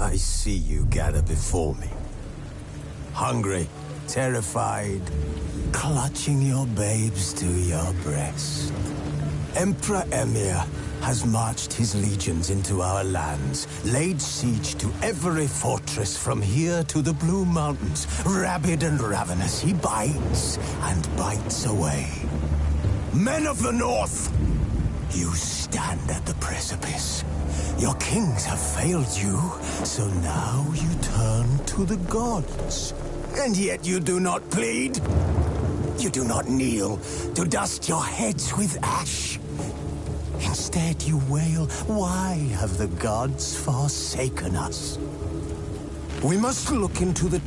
I see you gather before me. Hungry, terrified, clutching your babes to your breast. Emperor Emir has marched his legions into our lands, laid siege to every fortress from here to the Blue Mountains. Rabid and ravenous, he bites and bites away. Men of the North, you stand at the precipice. Your kings have failed you, so now you turn to the gods. And yet you do not plead. You do not kneel to dust your heads with ash. Instead you wail, why have the gods forsaken us? We must look into the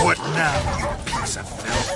What now, you piece of filth?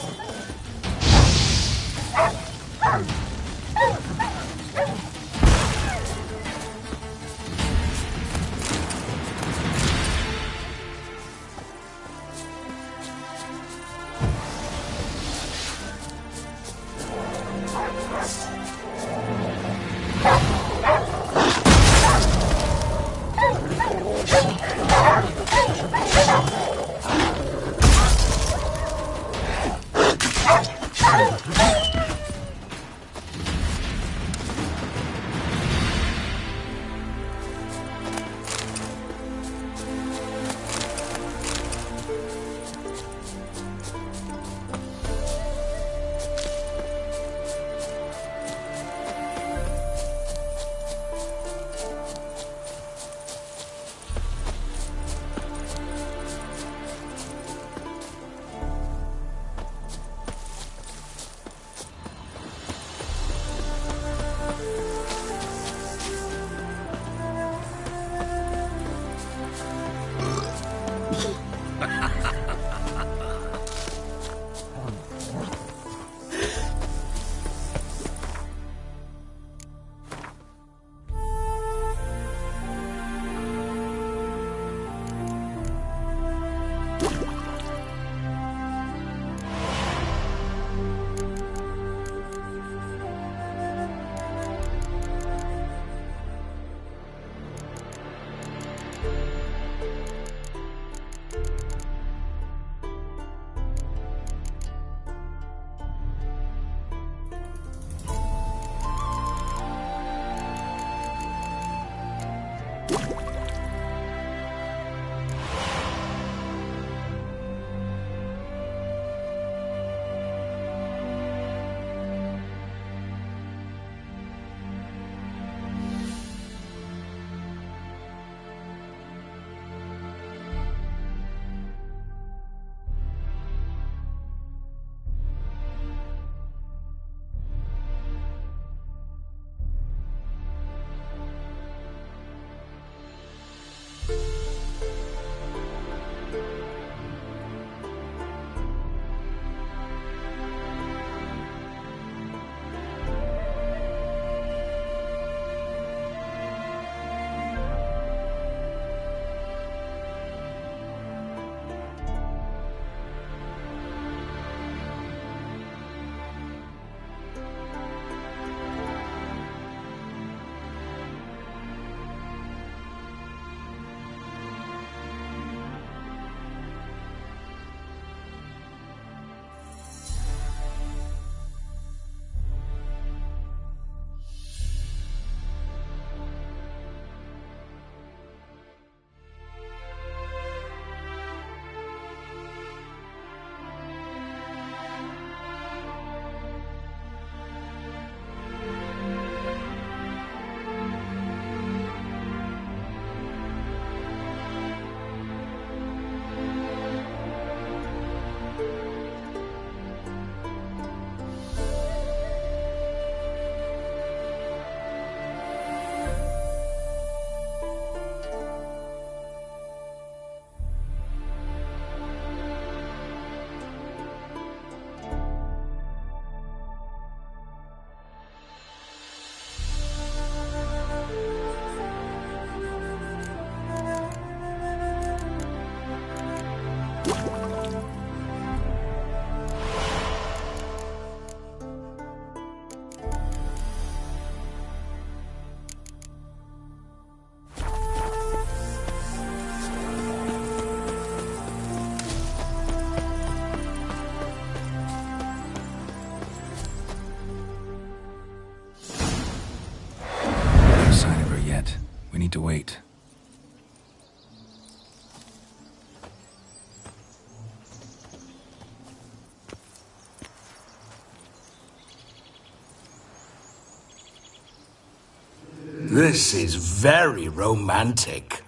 This is very romantic.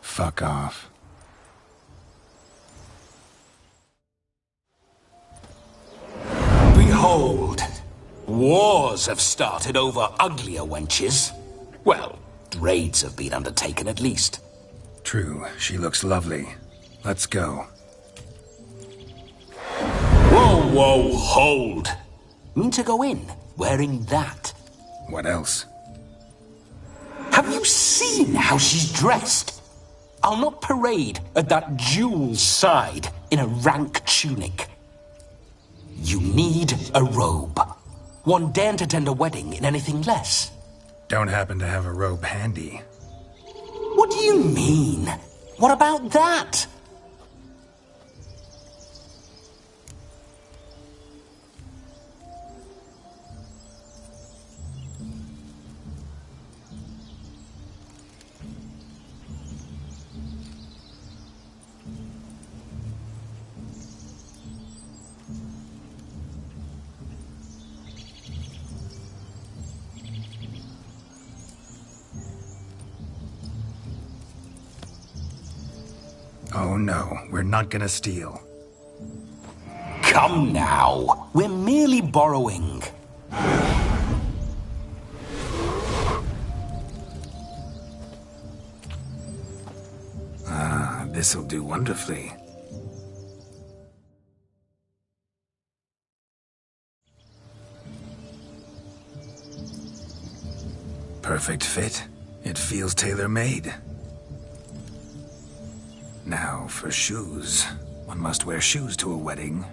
Fuck off. Behold, wars have started over uglier wenches. Well, raids have been undertaken at least. True, she looks lovely. Let's go. Whoa, whoa, hold! Mean to go in, wearing that. What else? Have you seen how she's dressed? I'll not parade at that jewel's side in a rank tunic. You need a robe. One daren't attend a wedding in anything less. Don't happen to have a robe handy. What do you mean? What about that? Oh no, we're not gonna steal. Come now, we're merely borrowing. Ah, this'll do wonderfully. Perfect fit. It feels tailor-made. Now, for shoes. One must wear shoes to a wedding.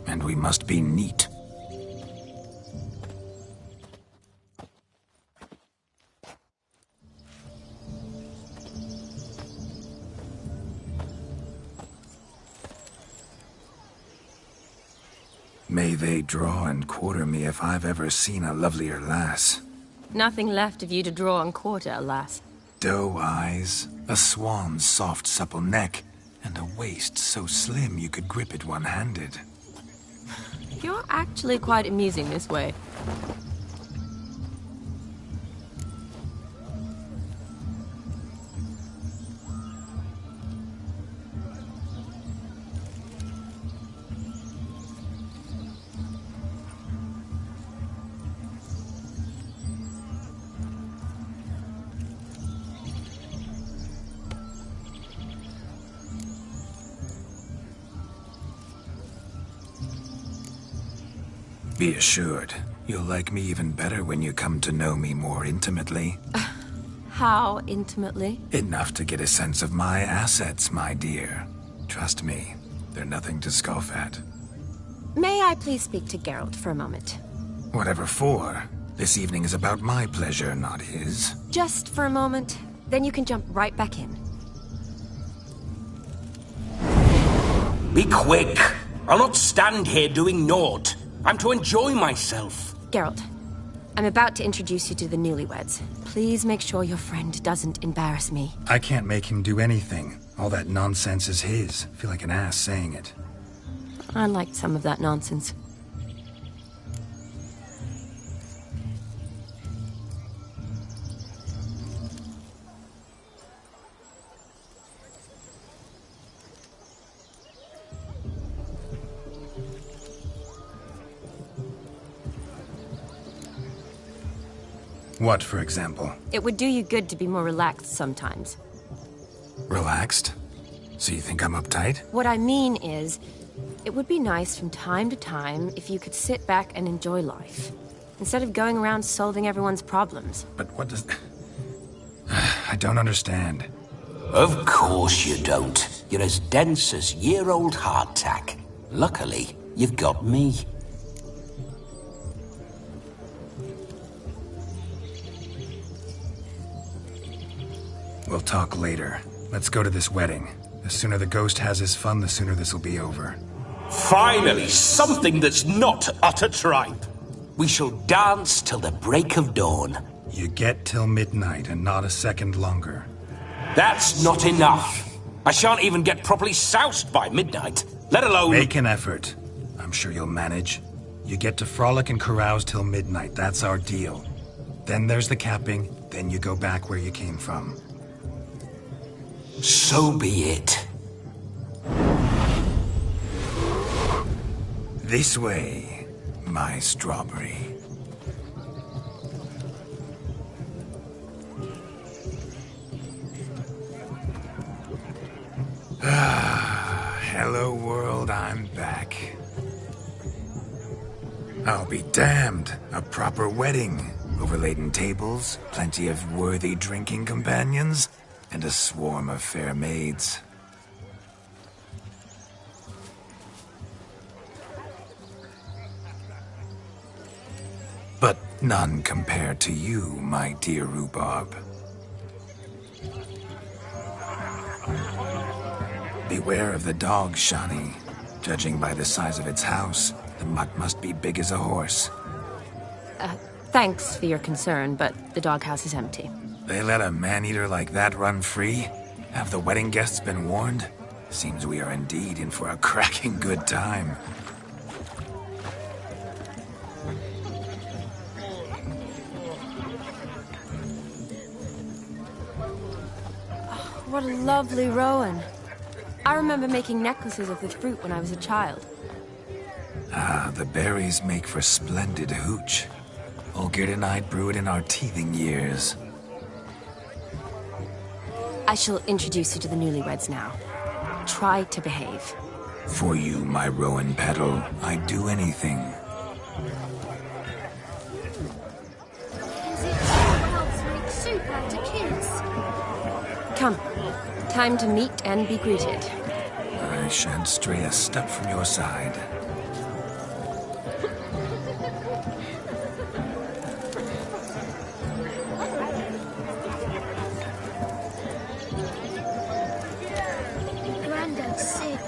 And we must be neat. May they draw and quarter me if I've ever seen a lovelier lass. Nothing left of you to draw and quarter, alas. Doe eyes, a swan's soft supple neck, and a waist so slim you could grip it one-handed. You're actually quite amusing this way. Be assured, you'll like me even better when you come to know me more intimately. How intimately? Enough to get a sense of my assets, my dear. Trust me, they're nothing to scoff at. May I please speak to Geralt for a moment? Whatever for. This evening is about my pleasure, not his. Just for a moment, then you can jump right back in. Be quick! I'll not stand here doing naught. I'm to enjoy myself. Geralt, I'm about to introduce you to the newlyweds. Please make sure your friend doesn't embarrass me. I can't make him do anything. All that nonsense is his. I feel like an ass saying it. I liked some of that nonsense. What, for example? It would do you good to be more relaxed sometimes. Relaxed? So you think I'm uptight? What I mean is, it would be nice from time to time if you could sit back and enjoy life, instead of going around solving everyone's problems. But what does... I don't understand. Of course you don't. You're as dense as year-old hardtack. Luckily, you've got me. We'll talk later. Let's go to this wedding. The sooner the ghost has his fun, the sooner this'll be over. Finally, something that's not utter tripe. We shall dance till the break of dawn. You get till midnight and not a second longer. That's not enough. I shan't even get properly soused by midnight. let alone... Make an effort. I'm sure you'll manage. You get to frolic and carouse till midnight. That's our deal. Then there's the capping. Then you go back where you came from. So be it. This way, my strawberry. Hello world, I'm back. I'll be damned. A proper wedding. Overladen tables, plenty of worthy drinking companions, and a swarm of fair maids. But none compared to you, my dear rhubarb. Beware of the dog, Shani. Judging by the size of its house, the mutt must be big as a horse. Thanks for your concern, but the doghouse is empty. They let a man-eater like that run free? Have the wedding guests been warned? Seems we are indeed in for a cracking good time. What a lovely rowan. I remember making necklaces of the fruit when I was a child. Ah, the berries make for splendid hooch. Olgerd and I brew it in our teething years. I shall introduce you to the newlyweds now. Try to behave. For you, my rowan petal, I'd do anything. Is it helps make soup out of kids? Come, time to meet and be greeted. I shan't stray a step from your side. Granddad's sick.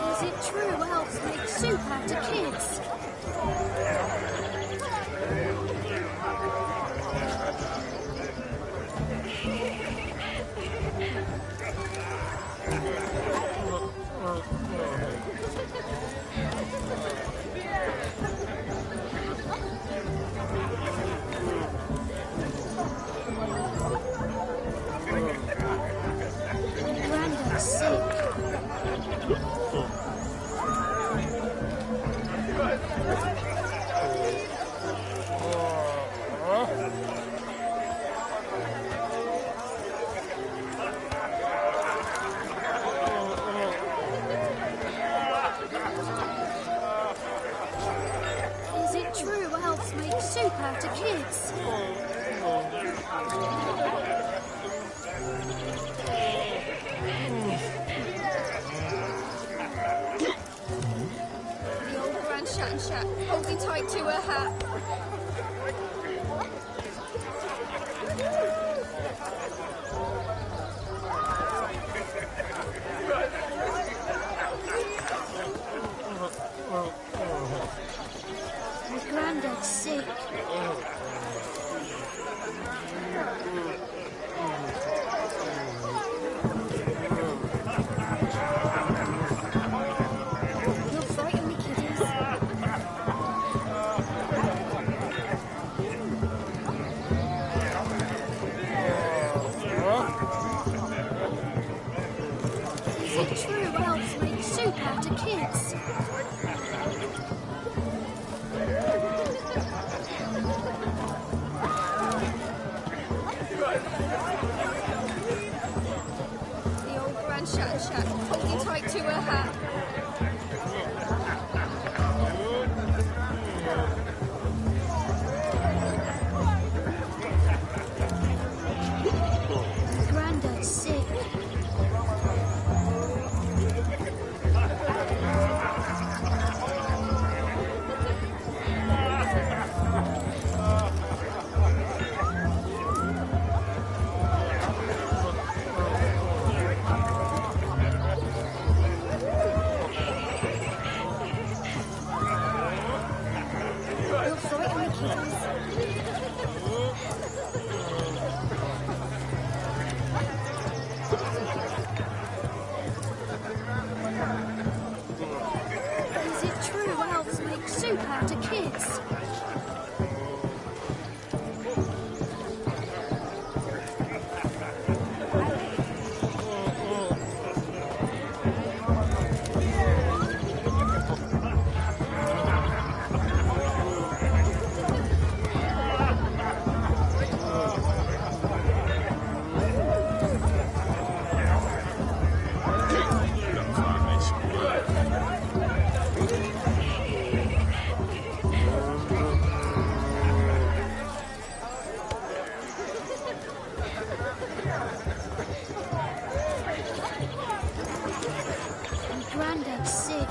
Is it true elves make soup out of kids? Granddad's sick. Is it true elves make soup out of kids? The old Grand Shat and Shat, holding tight to her hat. My granddad's sick. You'll frighten me, kiddies. Is it true elves make soup out of kids? The old Grand Shat and Shat, holding tight to her hat. Granddad's sick. Granddad's sick.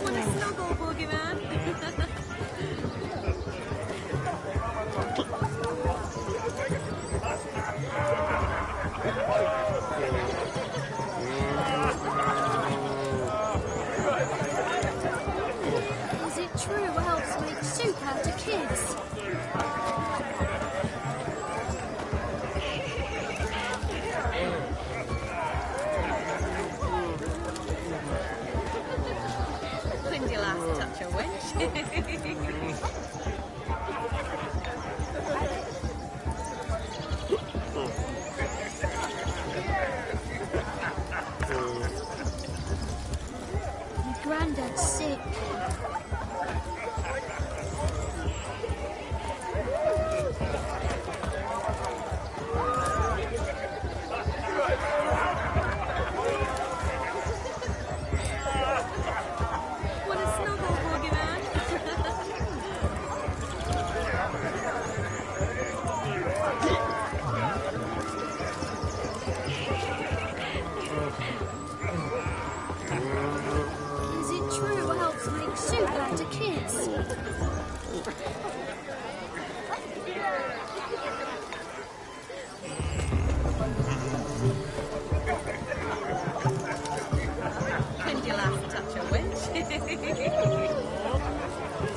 Want a snuggle, boogeyman? Is it true elves make soup out of kids? When's your last touch a wench? Granddad's sick. Want a snuggle, boogeyman? Is it true elves make soup out of kids? When's your last touch a wench?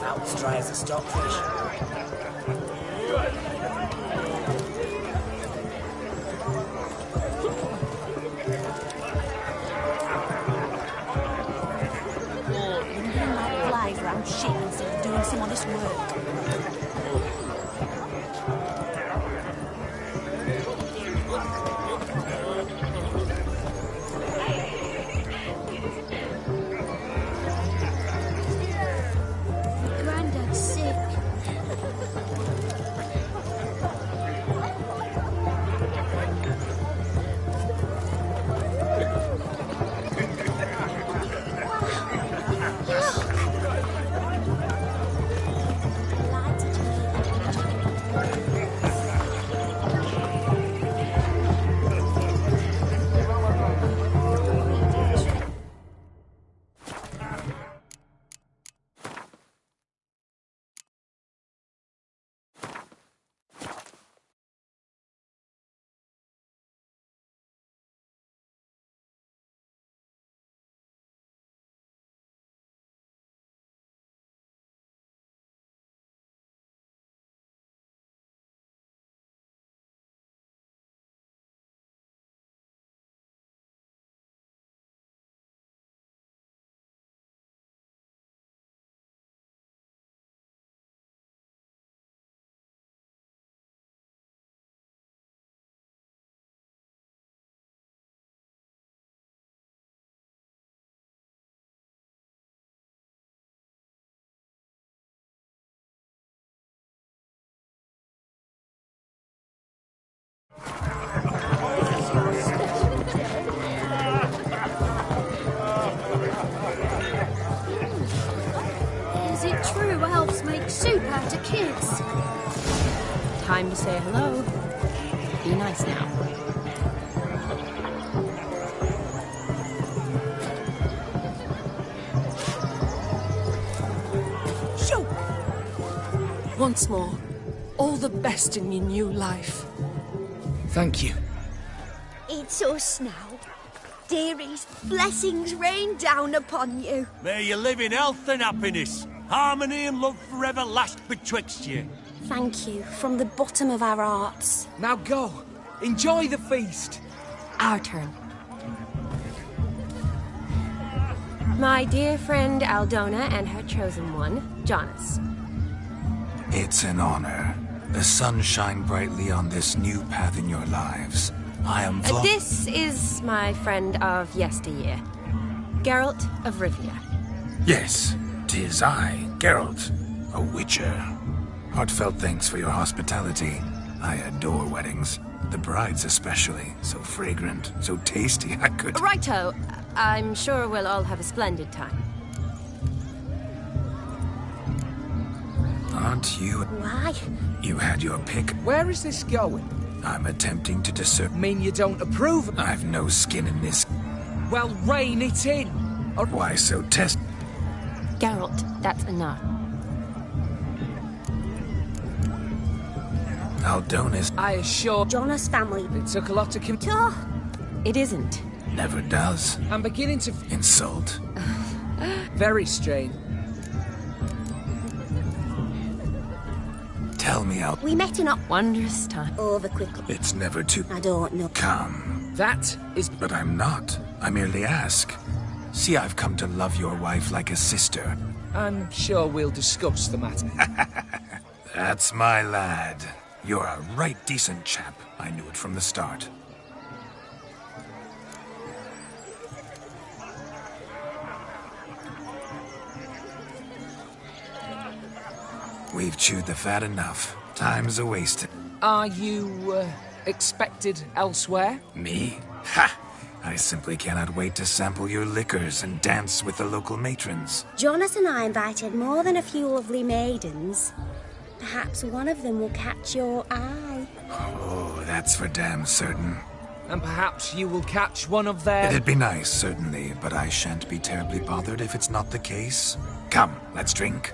Out as dry as a stockfish. Wouldn't be like flies around shit instead of doing some honest work. Granddad's sick. Is it true elves make soup out of kids? Time to say hello. Be nice now. Shoo! Once more, all the best in your new life. Thank you. It's us now. Dearies, blessings rain down upon you. May you live in health and happiness. Harmony and love forever last betwixt you. Thank you from the bottom of our hearts. Now go. Enjoy the feast. Our turn. My dear friend Aldona and her chosen one, Jonas. It's an honor. The sun shine brightly on this new path in your lives. I am This is my friend of yesteryear, Geralt of Rivia. Yes, 'tis I, Geralt, a witcher. Heartfelt thanks for your hospitality. I adore weddings. The brides especially. So fragrant, so tasty, I could... Righto. I'm sure we'll all have a splendid time. Aren't you... Why? You had your pick. Where is this going? I'm attempting to discern... Mean you don't approve? I've no skin in this. Well, rein it in. Or... Why so test... Geralt, that's enough. Aldonis I assure... Jonas family. It took a lot to... It isn't. never does. I'm beginning to... Insult. Very strange. Tell me how... We met in a... Wondrous time. Over quickly. It's never too... I don't know. Come. That is... But I'm not. I merely ask. See, I've come to love your wife like a sister. I'm sure we'll discuss the matter. That's my lad. You're a right decent chap. I knew it from the start. We've chewed the fat enough. Time's a wasted. Are you, expected elsewhere? Me? Ha! I simply cannot wait to sample your liquors and dance with the local matrons. Jonas and I invited more than a few lovely maidens. Perhaps one of them will catch your eye. Oh, that's for damn certain. And perhaps you will catch one of their... It'd be nice, certainly, but I shan't be terribly bothered if it's not the case. Come, let's drink.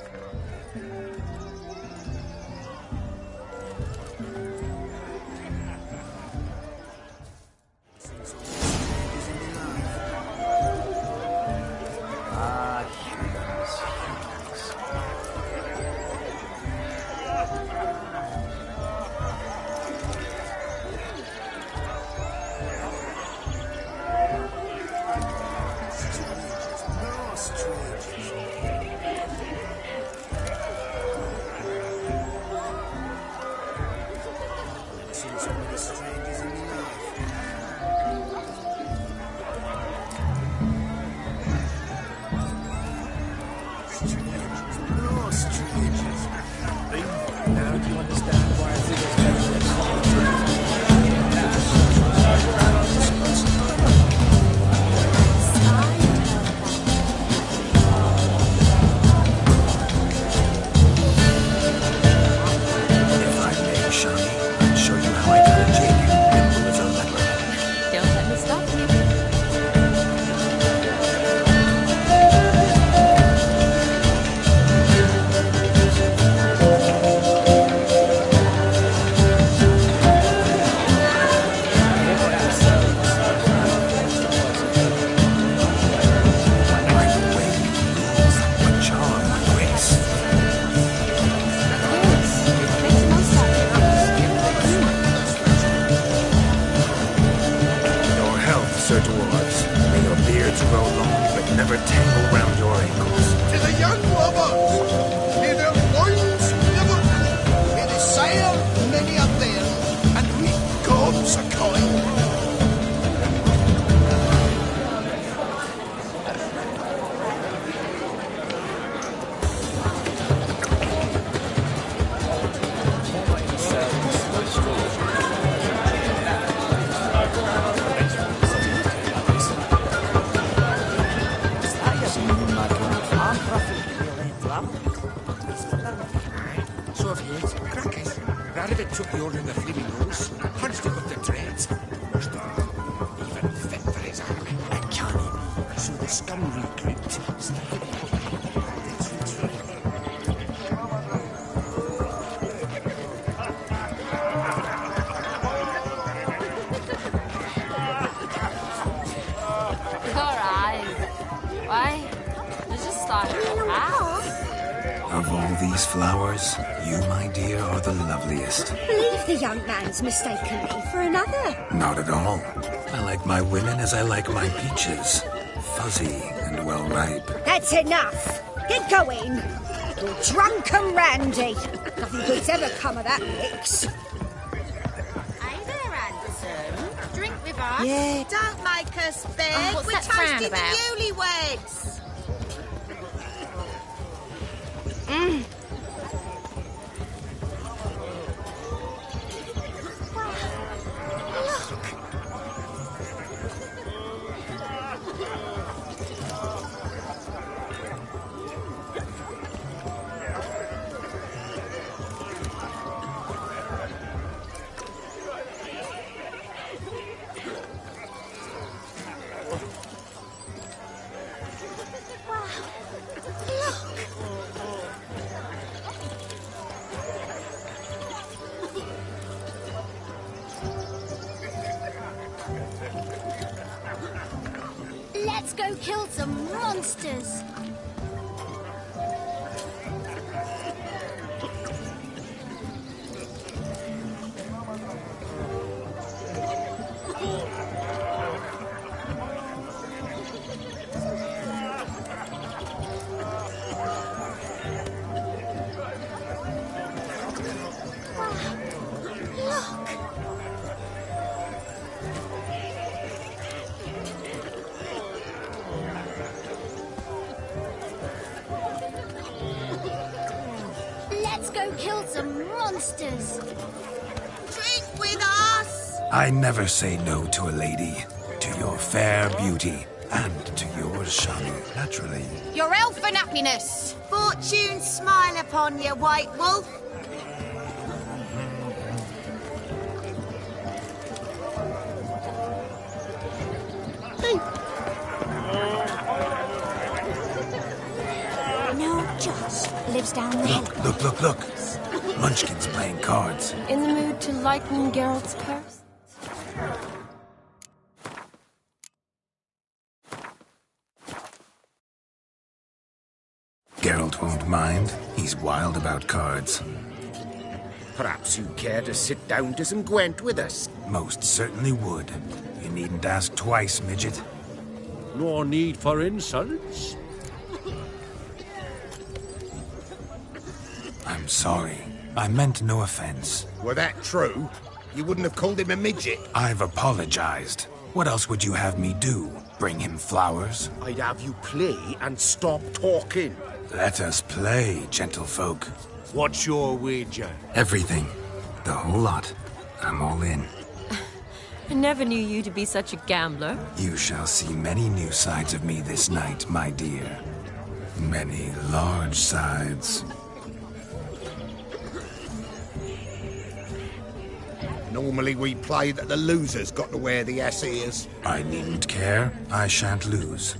Mistaken me for another. Not at all. I like my women as I like my peaches. Fuzzy and well ripe. That's enough. Get going. You're drunk and randy. Nothing good's ever come of that mix. Hey there, Anderson. Drink with us? Yeah. Don't make us beg. What's We're that frown toasting about? the newlyweds. go kill some monsters. Let's go kill some monsters. Drink with us! I never say no to a lady, to your fair beauty, and to yours, Shanu, naturally. Your elfin happiness! Fortune smile upon you, White Wolf. No, Joss lives down there. Look. Munchkin's playing cards. In the mood to lighten Geralt's curse? Geralt won't mind. He's wild about cards. Perhaps you care to sit down to some Gwent with us? Most certainly would. You needn't ask twice, midget. No need for insults. I'm sorry. I meant no offense. Were that true, you wouldn't have called him a midget. I've apologized. What else would you have me do? Bring him flowers? I'd have you play and stop talking. Let us play, gentlefolk. What's your wager? Everything. The whole lot. I'm all in. I never knew you to be such a gambler. You shall see many new sides of me this night, my dear. Many large sides. Normally we play that the loser's got to wear the ass ears. I needn't care. I shan't lose.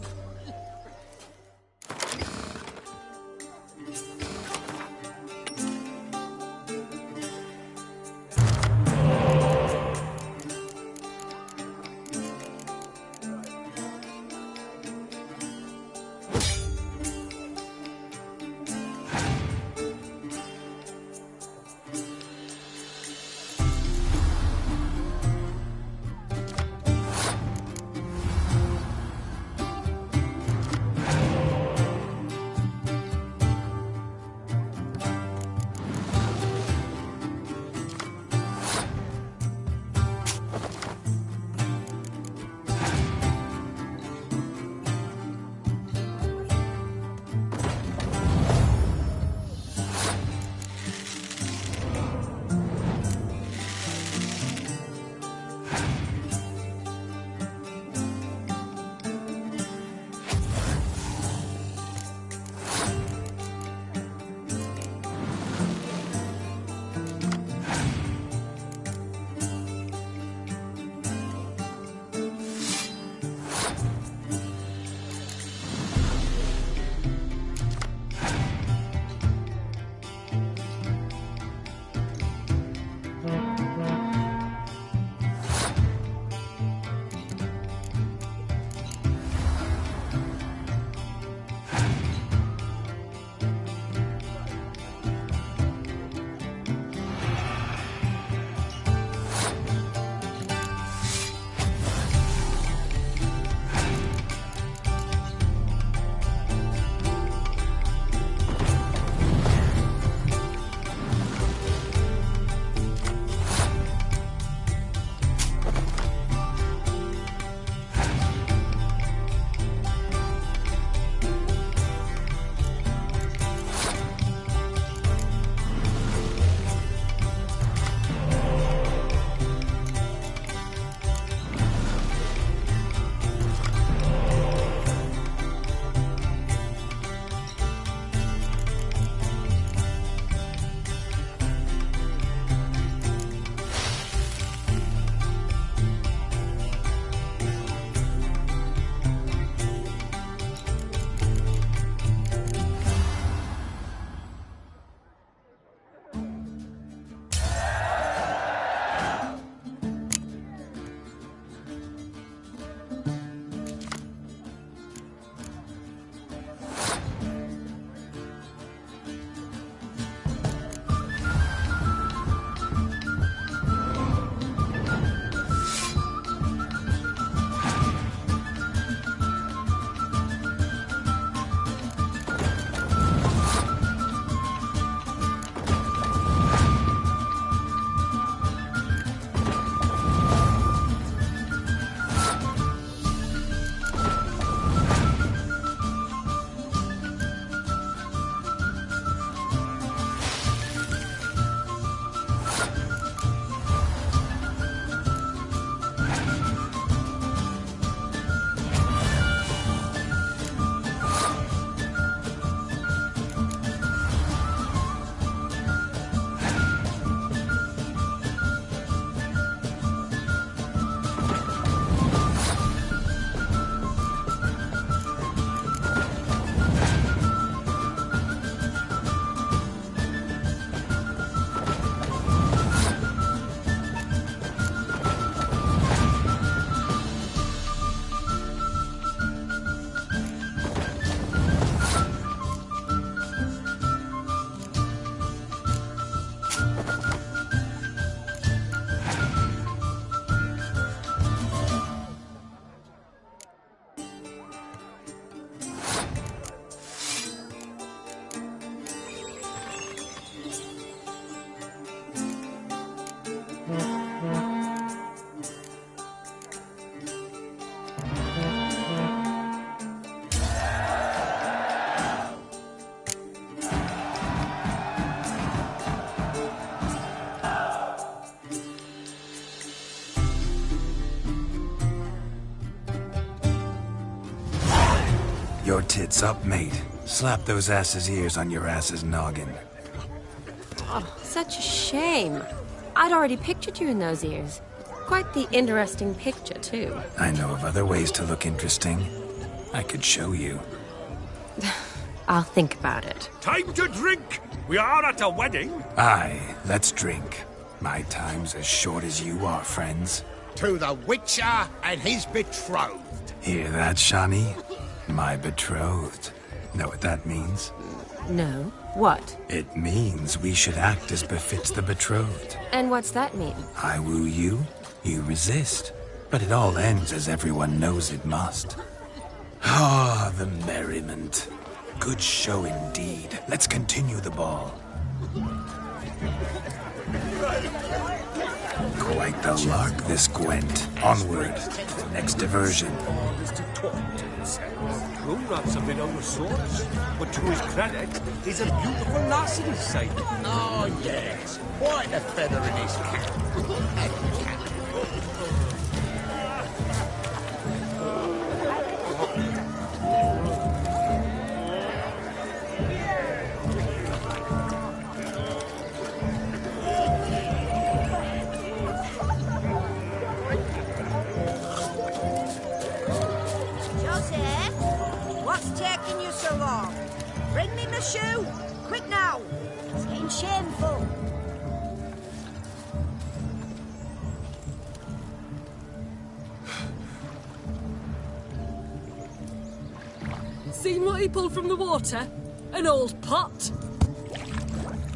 tits up, mate. Slap those asses' ears on your ass's noggin. Oh, such a shame. I'd already pictured you in those ears. Quite the interesting picture, too. I know of other ways to look interesting. I could show you. I'll think about it. Time to drink! We are at a wedding. Aye, let's drink. My time's as short as you are, friends. To the Witcher and his betrothed. Hear that, Shani? My betrothed. Know what that means? No. What? It means we should act as befits the betrothed. And what's that mean? I woo you, you resist. But it all ends as everyone knows it must. Ah, the merriment. Good show indeed. Let's continue the ball. Quite the lark, this Gwent. Onward to the next diversion. Grumrat's a bit out of sorts, but to his credit, he's a beautiful lass in his sight. Oh, yes. Quite a feather in his cap. Shoe! Quick now! It's getting shameful. Seen what he pulled from the water? An old pot?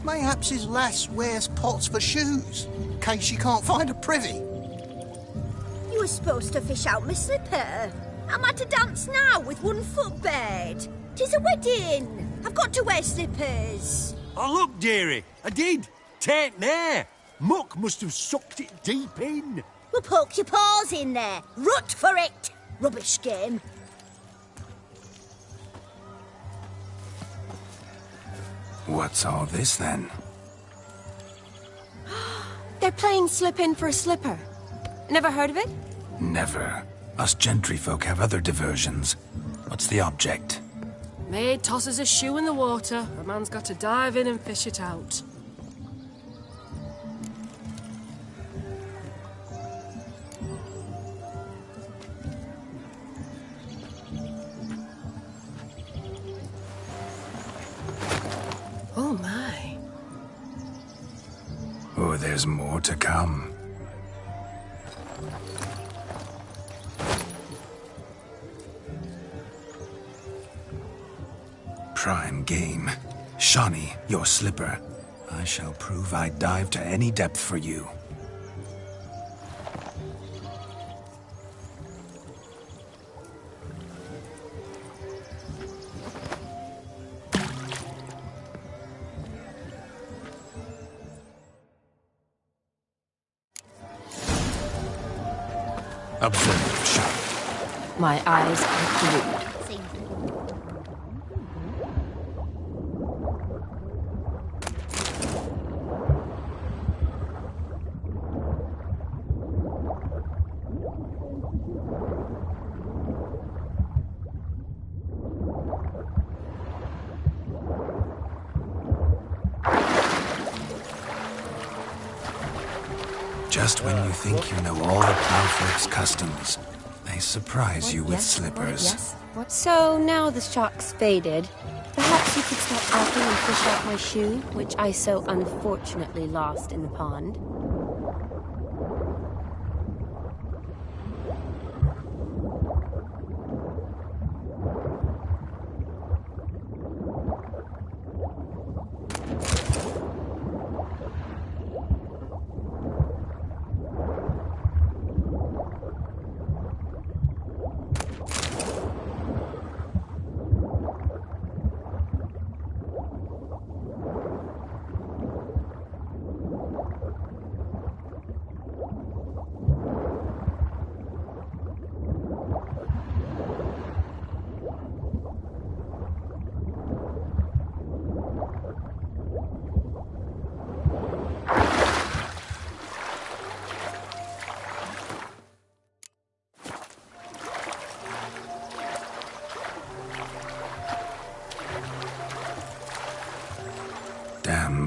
Mayhaps his lass wears pots for shoes, in case she can't find a privy. You were supposed to fish out my slipper. I'm at a dance now with one foot bared. 'Tis a wedding. I've got to wear slippers. Oh, look, dearie, I did. Take there. Muck must have sucked it deep in. Well, poke your paws in there. Rut for it. Rubbish game. What's all this, then? They're playing slip in for a slipper. Never heard of it? Never. Us gentry folk have other diversions. What's the object? Maid tosses a shoe in the water. A man's got to dive in and fish it out. Oh, my. Oh, there's more to come. Prime game. Shani, your slipper. I shall prove I dive to any depth for you. Observe, Shani. My eyes are glued. Just when you think you know all the plowfolk's customs, they surprise you with slippers. Yes. What? So now the shock's faded. Perhaps you could stop acting and fish out my shoe, which I so unfortunately lost in the pond.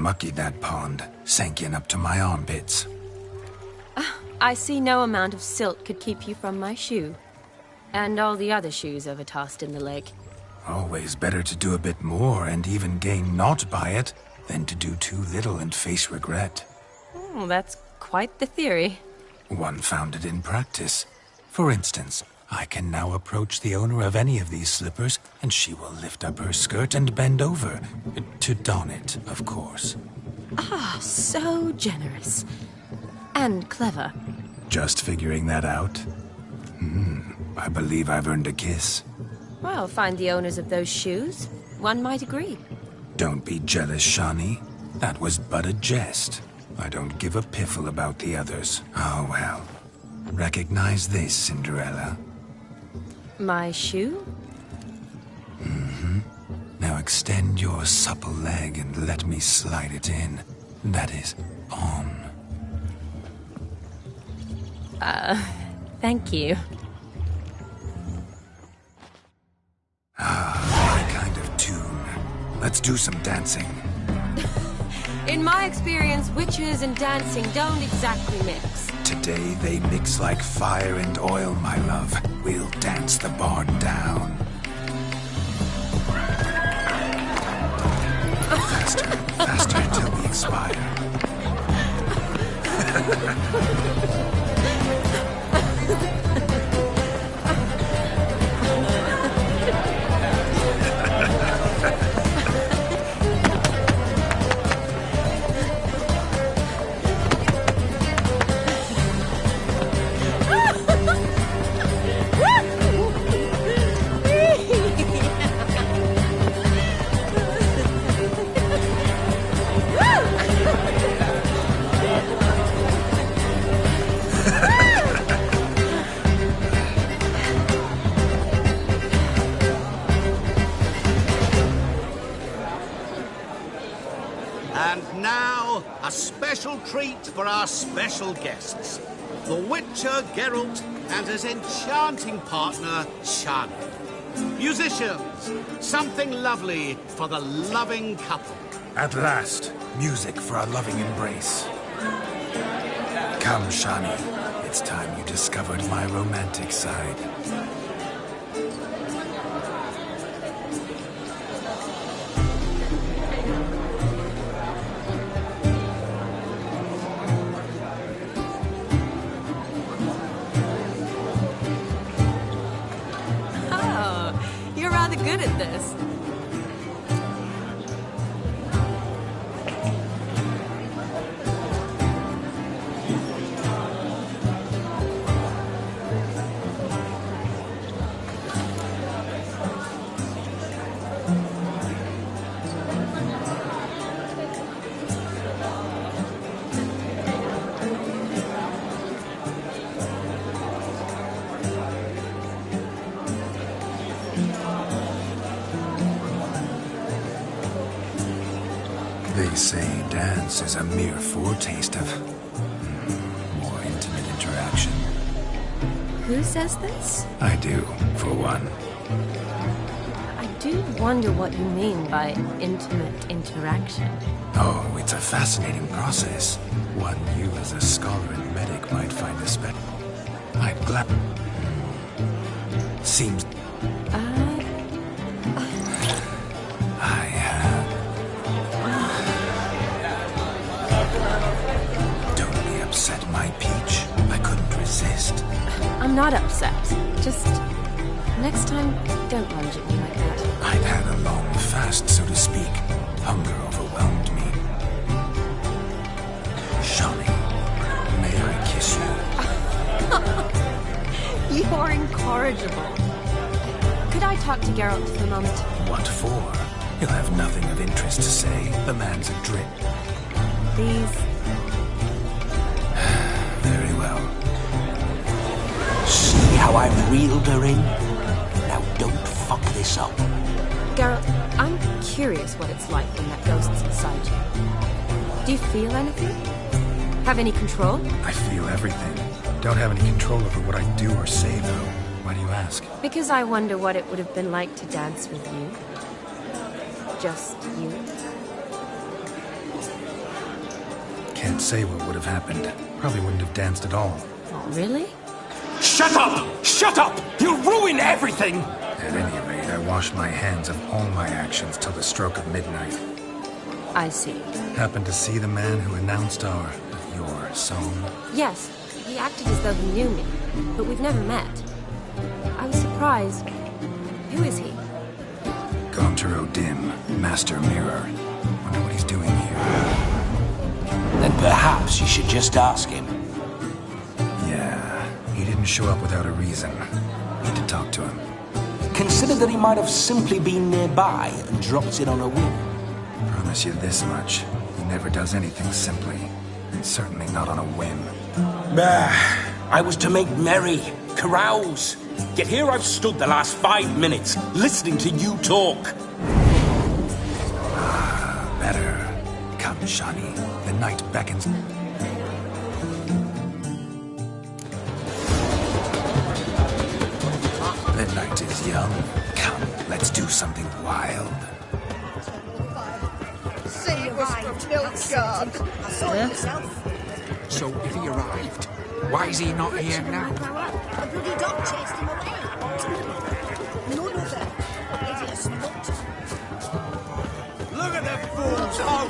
mucky, that pond. Sank in up to my armpits. I see no amount of silt could keep you from my shoe. And all the other shoes overtossed in the lake. Always better to do a bit more and even gain naught by it than to do too little and face regret. Oh, that's quite the theory. One founded in practice. For instance, I can now approach the owner of any of these slippers, and she will lift up her skirt and bend over. To don it, of course. Ah, so generous. And clever. Just figuring that out? I believe I've earned a kiss. Well, find the owners of those shoes. One might agree. Don't be jealous, Shani. That was but a jest. I don't give a piffle about the others. Oh, well. Recognize this, Cinderella. My shoe? Now extend your supple leg and let me slide it in. That is, on. Thank you. My kind of tune. Let's do some dancing. In my experience, witches and dancing don't exactly mix. Today they mix like fire and oil, my love. We'll dance the barn down. Faster, faster until we expire. And now, a special treat for our special guests. The Witcher Geralt and his enchanting partner, Shani. Musicians, something lovely for the loving couple. At last, music for our loving embrace. Come, Shani. It's time you discovered my romantic side. Good at this. They say dance is a mere foretaste of more intimate interaction. Who says this? I do, for one. I do wonder what you mean by intimate interaction. Oh, it's a fascinating process. One you as a scholar and medic might find a I'd glad... Seems... Don't be upset, my peach. I couldn't resist. I'm not upset. Just... next time, don't lunge at me like that. I'd had a long fast, so to speak. Hunger overwhelmed me. Shani, may I kiss you? You're incorrigible. Could I talk to Geralt for a moment? What for? He'll have nothing of interest to say. The man's adrift. Please. Very well. See how I reeled her in? Now don't fuck this up. Geralt, I'm curious what it's like when that ghost's inside you. Do you feel anything? Have any control? I feel everything. Don't have any control over what I do or say, though. Why do you ask? Because I wonder what it would have been like to dance with you. Just you. Can't say what would have happened. Probably wouldn't have danced at all. Oh, really? Shut up! Shut up! You'll ruin everything! At any rate, I washed my hands of all my actions till the stroke of midnight. I see. Happened to see the man who announced your song? Yes, he acted as though he knew me, but we've never met. I was surprised. Who is he? Gontero Dim, Master Mirror. Wonder what he's doing here. Then perhaps you should just ask him. Yeah, he didn't show up without a reason. Need to talk to him. Consider that he might have simply been nearby and dropped in on a whim. Promise you this much. He never does anything simply. And certainly not on a whim. I was to make merry, carouse. Yet here I've stood the last 5 minutes, listening to you talk. Better. Come, Shani. The night beckons. The night is young. Come, let's do something wild. See you arrived, Milkguard. I saw it myself. So if he arrived, why is he not here now? A bloody dog chased him away. None other. Hideous nut. Look at the fools! Oh!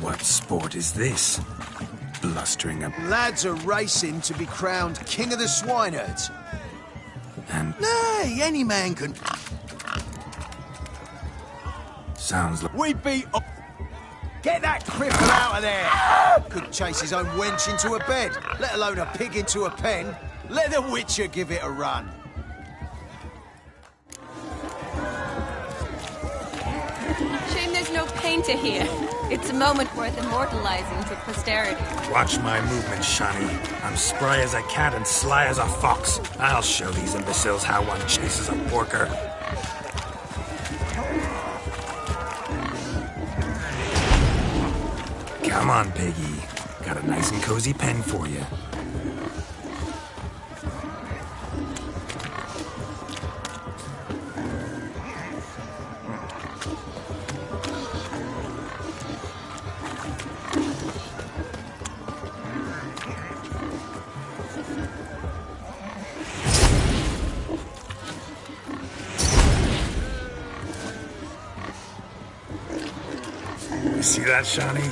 What sport is this? Blustering up. Lads are racing to be crowned King of the Swineherds. And Nay, any man can... sounds like... We beat up. Get that cripple out of there! Could chase his own wench into a bed, let alone a pig into a pen. Let the Witcher give it a run. Shame there's no painter here. It's a moment worth immortalizing to posterity. Watch my movements, Shani. I'm spry as a cat and sly as a fox. I'll show these imbeciles how one chases a porker. Come on, Piggy. Got a nice and cozy pen for you. You see that, Shani?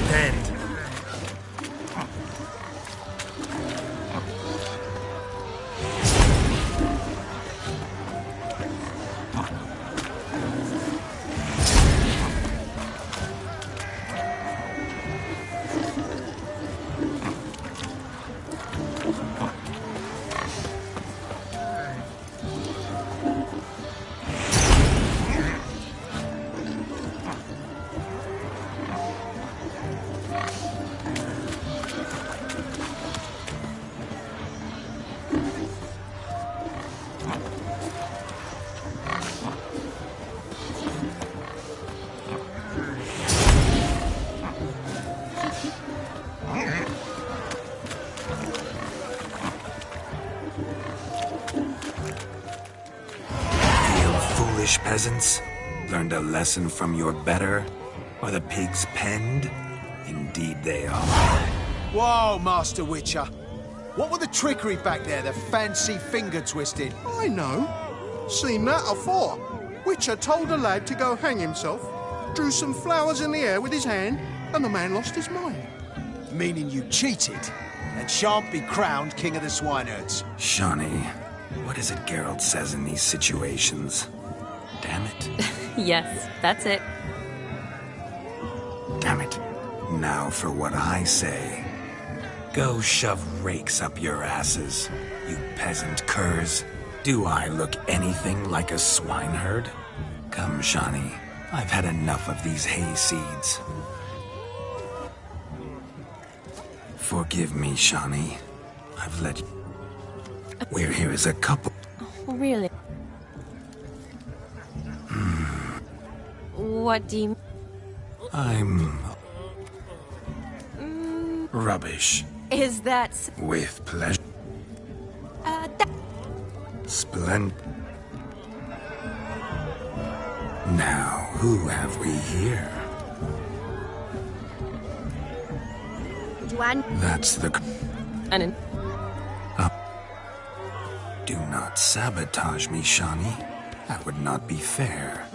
Penned. Peasants learned a lesson from your better, or the pigs penned? Indeed they are. Whoa, Master Witcher. What were the trickery back there, the fancy finger twisting? I know. Seen that afore. Witcher told a lad to go hang himself, drew some flowers in the air with his hand, and the man lost his mind. Meaning you cheated, and shan't be crowned King of the Swineherds. Shani, what is it Geralt says in these situations? Damn it. Yes, that's it. Damn it. Now for what I say. Go shove rakes up your asses, you peasant curs. Do I look anything like a swineherd? Come, Shani. I've had enough of these hay seeds. Forgive me, Shani. I've let you... We're here as a couple. Oh, really? What do you... I'm... rubbish. Is that... With pleasure. Splendid. Now, who have we here? one. That's the... And Do not sabotage me, Shani. That would not be fair.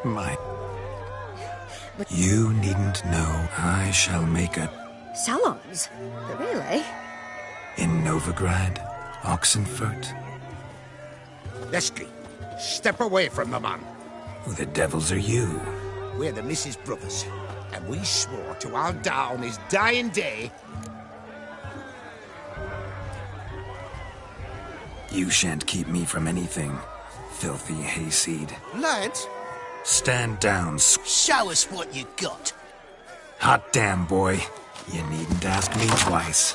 My... You needn't know. I shall make a... Salons? Really? In Novigrad, Oxenfurt. Lesky, step away from the man. Who the devils are you? We're the Mrs. Brothers, and we swore to our down his dying day. You shan't keep me from anything, filthy hayseed. Lads? Stand down, Show us what you got. hot damn boy. You needn't ask me twice.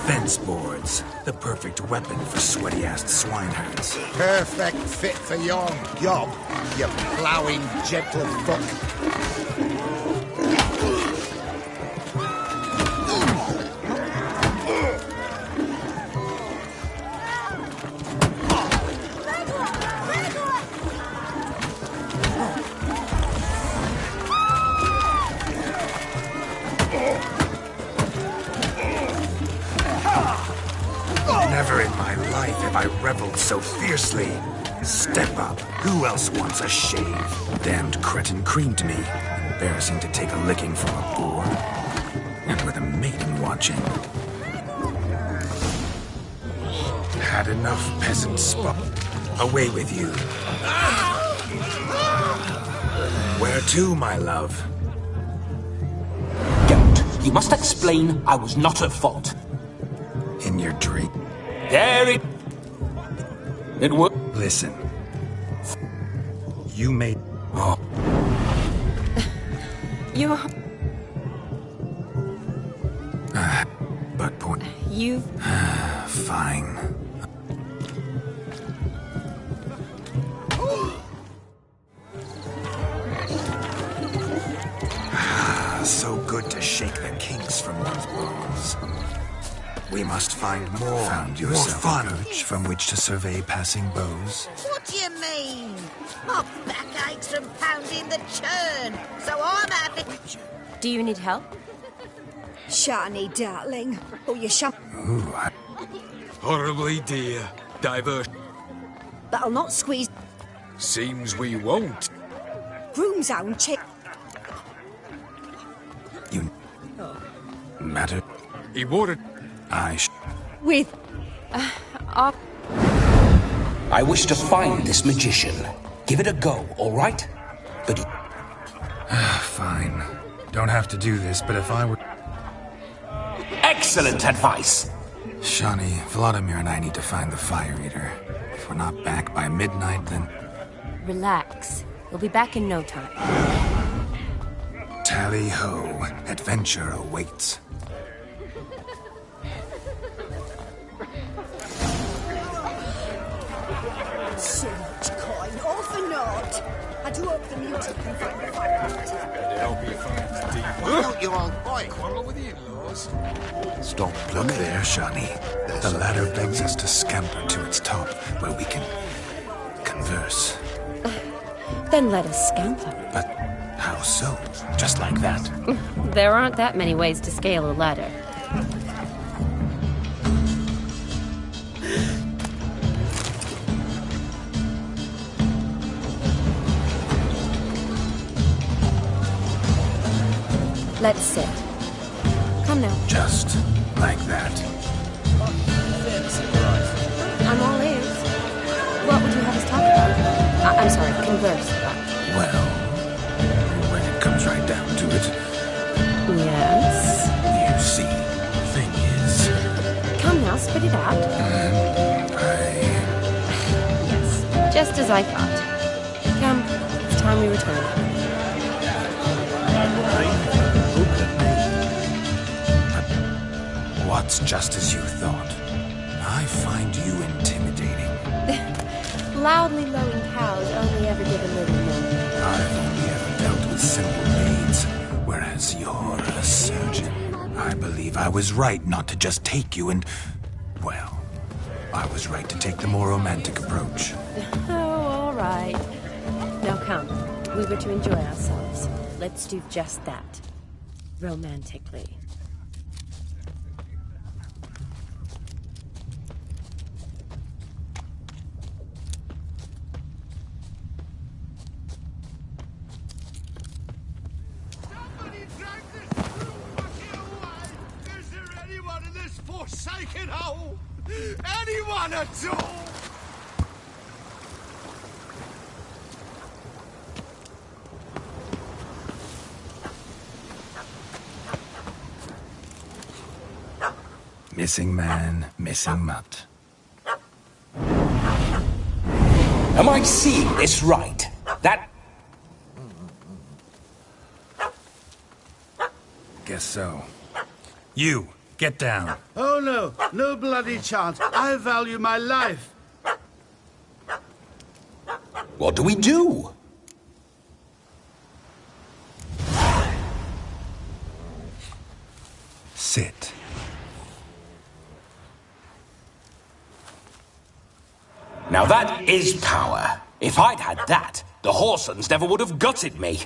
Fence boards, the perfect weapon for sweaty-assed swineherds. Perfect fit for your job, you ploughing gentlefolk. Never in my life have I reveled so fiercely. Step up. Who else wants a shave? Damned cretin creamed me. Embarrassing to take a licking from a boor. And with a maiden watching. Had enough, peasant spot. Away with you. Where to, my love? Geralt, you must explain I was not at fault. In your dream. There it would. Listen. You made... Oh. You... But point... You... Fine. So good to shake the kinks from one's bones. We must find more. Found yourself more fun from which to survey passing bows. What do you mean? My back aches from pounding the churn, so I'm having... Do you need help? Shani, darling. Oh, you shall... Ooh, Horribly dear. Diverse. But I'll not squeeze... Seems we won't. Groom's own chick. You... Matter... He wanted... With... I wish to find this magician. Give it a go, all right? But he... Fine. Don't have to do this, but if I were... Excellent advice! Shani, Vladimir and I need to find the Fire Eater. If we're not back by midnight, then... Relax. We'll be back in no time. Tally-ho. Adventure awaits. So much coin, all for naught. I do hope the music can find the fire. Why don't you all boy? Quarrel with the in-laws? Stop. Look there, Shani. The ladder begs us to scamper to its top, where we can... converse. Then let us scamper. But how so? Just like that? There aren't that many ways to scale a ladder. Let's sit. Come now. Just like that. I'm all ears. What would you have us talk about? I'm sorry, converse about. Well, when it comes right down to it... Yes? You see, the thing is... Come now, spit it out. Yes, just as I thought. Come, it's time we return. What's just as you thought? I find you intimidating. Loudly lowing cows only ever give a little more. I've only ever dealt with simple maids. believe I was right not to just take you and... Well, I was right to take the more romantic approach. Oh, all right. Now come, we were to enjoy ourselves. Let's do just that. Romantically. Forsaken hole! Anyone at all! Missing man, missing mutt. Am I seeing this right? That... Guess so. You, get down. Oh no, no bloody chance. I value my life. What do we do? Sit. Now that is power. If I'd had that, the Horsons never would have gutted me.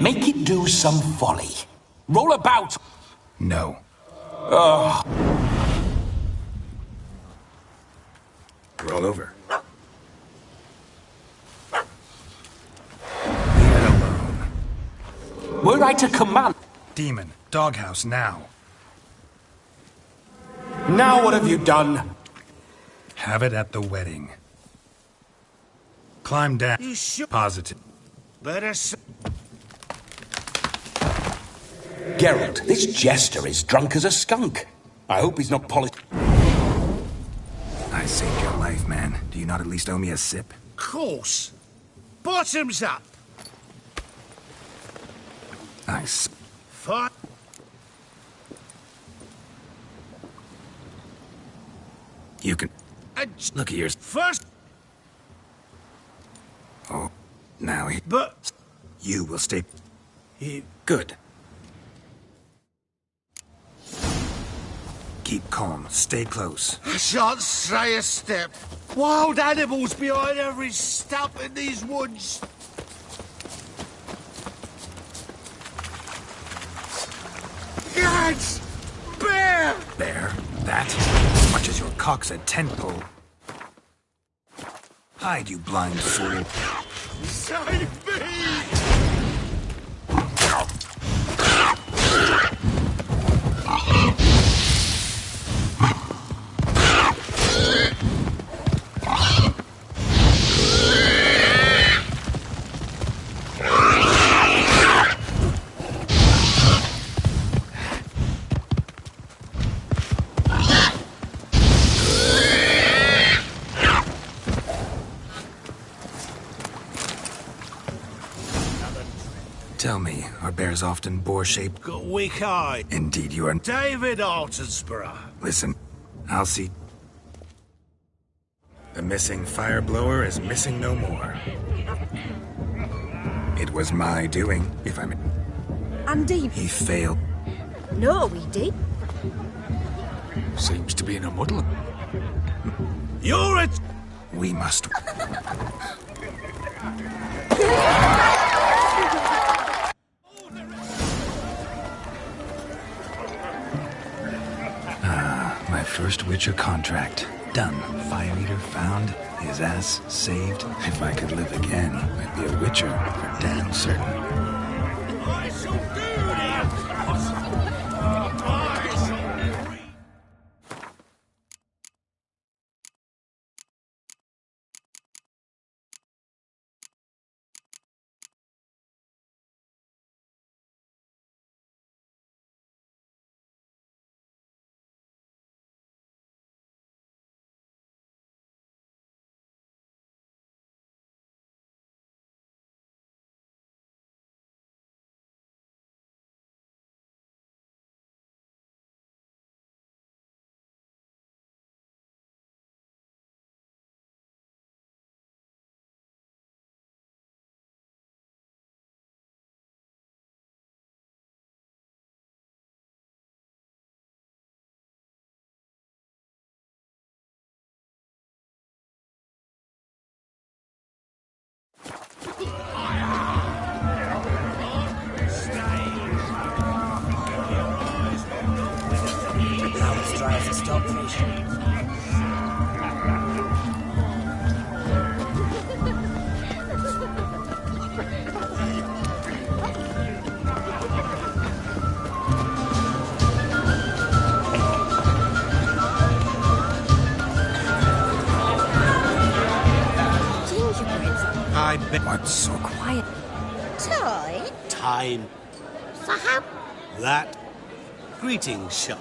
Make it do some folly. Roll about. No. Ugh. Roll over. Leave it alone. Were I to command... Demon, doghouse now. Now what have you done? Have it at the wedding. Climb down. You should... Positive. Better... Geralt, this jester is drunk as a skunk. I hope he's not polished... I saved your life, man. Do you not at least owe me a sip? Course. Bottoms up. Nice. Fine. You can... Look at yours. First... Oh, now he... But... You will stay... Good. Keep calm. Stay close. I shan't stray a step. Wild animals behind every stump in these woods. Gads! Bear! Bear? That? As much as your cock's a tentpole. Hide, you blind fool. Save me! Tell me, are bears often boar-shaped? Got weak eye. Indeed, you are... David Altonsborough. Listen, I'll see... The missing fire blower is missing no more. It was my doing, if I'm... Andy. He failed. No, we did. Seems to be in a muddle. You're a... We must... My first Witcher contract. Done. Fire Eater found. His ass saved. If I could live again, I'd be a Witcher for damn certain. Mouth's dry as a stockfish. I bet. What's so Quiet. Toy? Time. For how? That. Greetings, shop.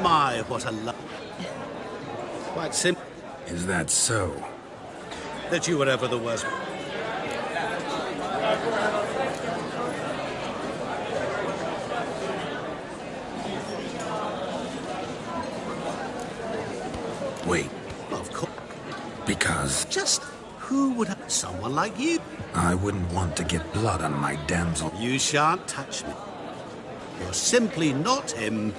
My, what a love. Quite simple Is that so? that you were ever the worst. Wait, Of course. because Just who would have someone like you? I wouldn't want to get blood on my damsel. You shan't touch me. You're simply not him.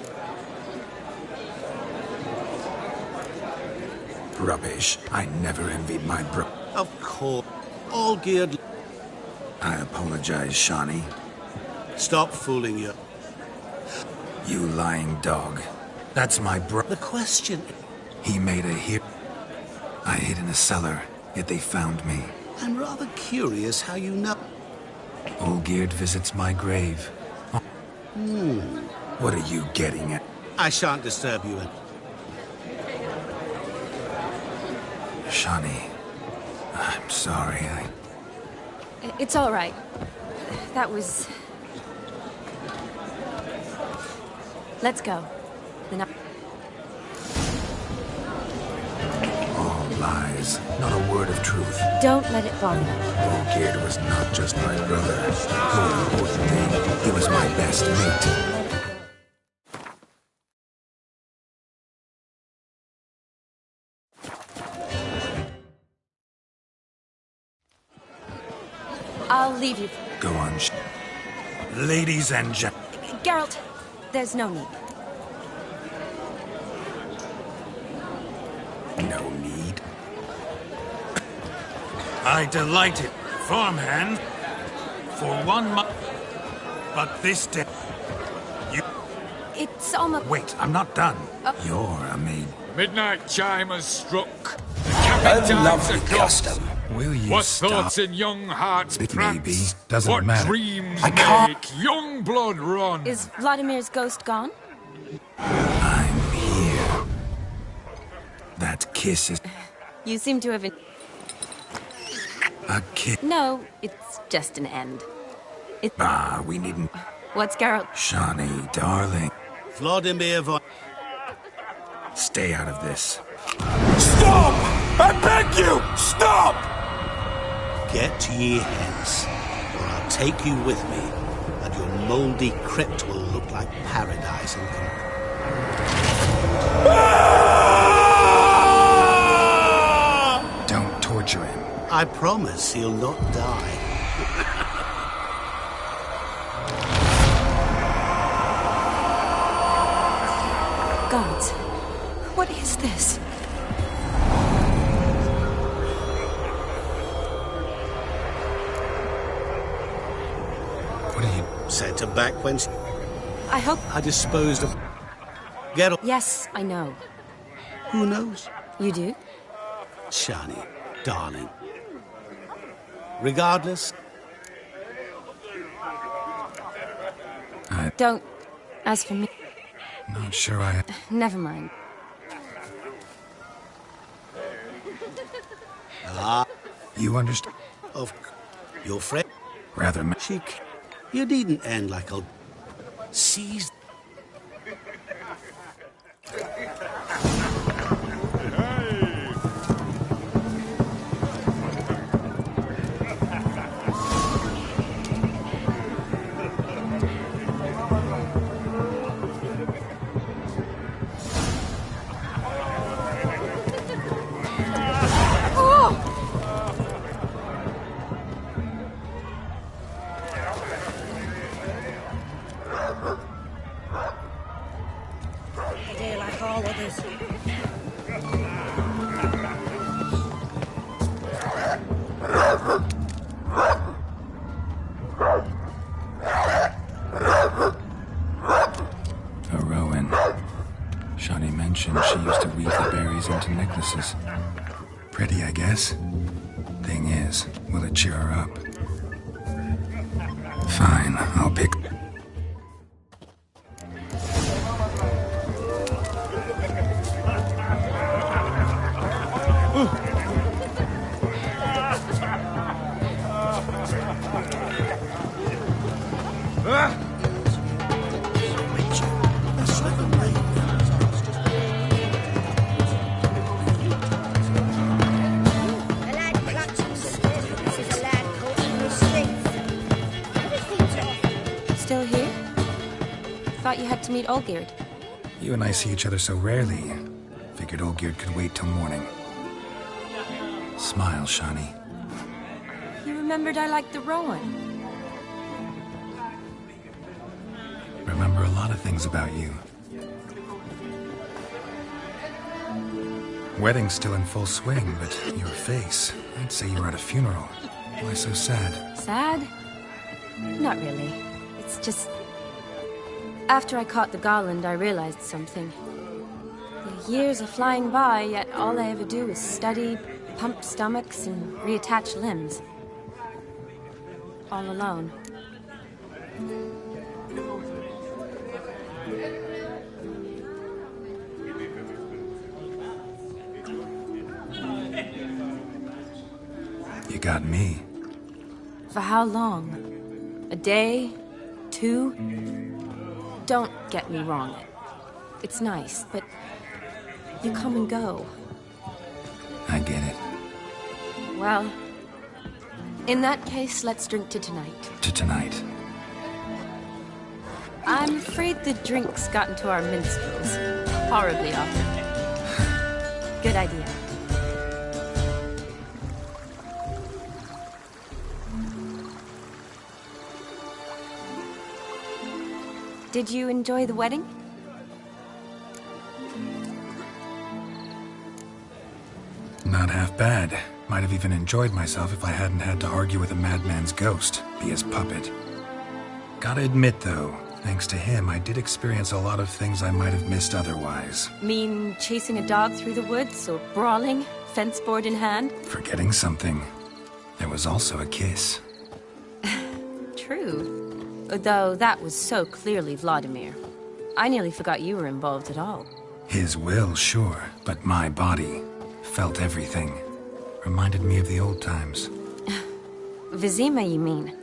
Rubbish. I never envied my bro. Of course. All geared. I apologize, Shawnee. Stop fooling you. You lying dog. That's my bro. The question. He made a hit. I hid in a cellar, yet they found me. I'm rather curious how you know. Olgierd visits my grave. What are you getting at? I shan't disturb you. Shawnee, I'm sorry. It's all right. That was... Let's go. All lies, not a word of truth. Don't let it bother you. Olgierd was not just my brother. More importantly, he was my best mate. I'll leave you. Go on, ladies and gentlemen. Geralt, there's no need. No need. I delighted, farmhand, for 1 month. But this day, you... It's almost... Wait, I'm not done. You're a maid. Midnight chime has struck. The A lovely come. custom. Will you What stop? thoughts in young hearts It prance? may be. Doesn't what matter. dreams I can't- make young blood run? Is Vladimir's ghost gone? I'm here. That kiss is You seem to have... a kiss. No, it's just an end. We needn't. What's Geralt? Shawnee, darling. Vladimir von... Stay out of this. Stop! I beg you! Stop! Get ye hence, or I'll take you with me, and your mouldy crypt will look like paradise in Don't torture him. I promise he'll not die. Gods, what is this? What are you... Sent her back when I hope... I disposed of... Geralt. Yes, I know. Who knows? You do? Shani, darling. Regardless, Don't. As for me... Not sure I... Never mind. You understand? Of your friend. Rather... You needn't end like a... Seize... A rowan. Shani mentioned she used to weave the berries into necklaces. Pretty, I guess. Thing is, will it cheer her up? Fine, I'll pick... Still here? Thought you had to meet Olgierd. You and I see each other so rarely. Figured Olgierd could wait till morning. Smile, Shani. You remembered I liked the rowan. Remember a lot of things about you. Wedding's still in full swing, but your face, I'd say you were at a funeral. Why so sad? Sad? Not really. It's just... After I caught the garland, I realized something. The years are flying by, yet all I ever do is study, pump stomachs, and reattach limbs. All alone. You got me. For how long? A day? 2? Don't get me wrong. It's nice, but you come and go. I get it. Well, in that case, let's drink to tonight. To tonight. I'm afraid the drinks got into our minstrels. Horribly often. Good idea. Did you enjoy the wedding? Not half bad. Might have even enjoyed myself if I hadn't had to argue with a madman's ghost, be his puppet. Gotta admit, though, thanks to him, I did experience a lot of things I might have missed otherwise. Mean chasing a dog through the woods, or brawling, fence board in hand? Forgetting something. There was also a kiss. True. Though that was so clearly Vladimir. I nearly forgot you were involved at all. His will, sure, but my body felt everything. Reminded me of the old times. Vizima, you mean?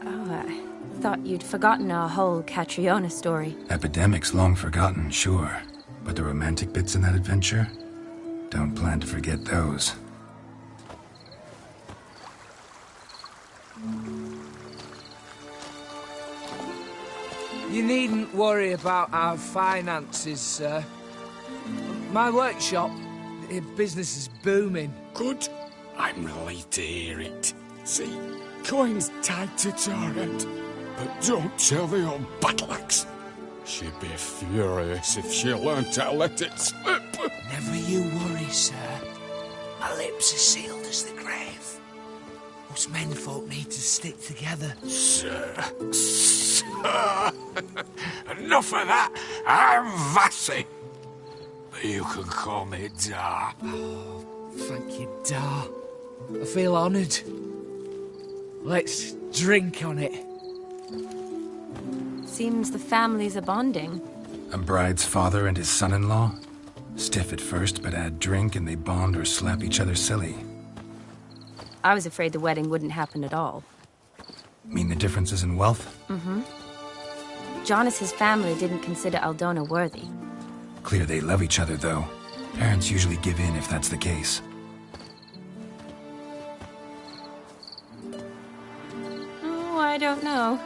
Oh, I thought you'd forgotten our whole Catriona story. Epidemics long forgotten, sure. But the romantic bits in that adventure? Don't plan to forget those. You needn't worry about our finances, sir. My workshop, business is booming. Good. I'm relieved to hear it. See, coin's tied to Torrent. But don't tell the old battle-axe. She'd be furious if she learned to let it slip. Never you worry, sir. My lips are sealed as the grave. Us menfolk need to stick together. Sir. Enough of that. I'm Vassy. You can call me Dar. Oh, thank you, Dar. I feel honoured. Let's drink on it. Seems the families are bonding. A bride's father and his son-in-law? Stiff at first, but add drink and they bond or slap each other silly. I was afraid the wedding wouldn't happen at all. Mean the differences in wealth? Mm-hmm. Jonas's family didn't consider Aldona worthy. Clear they love each other, though. Parents usually give in if that's the case. Oh, I don't know.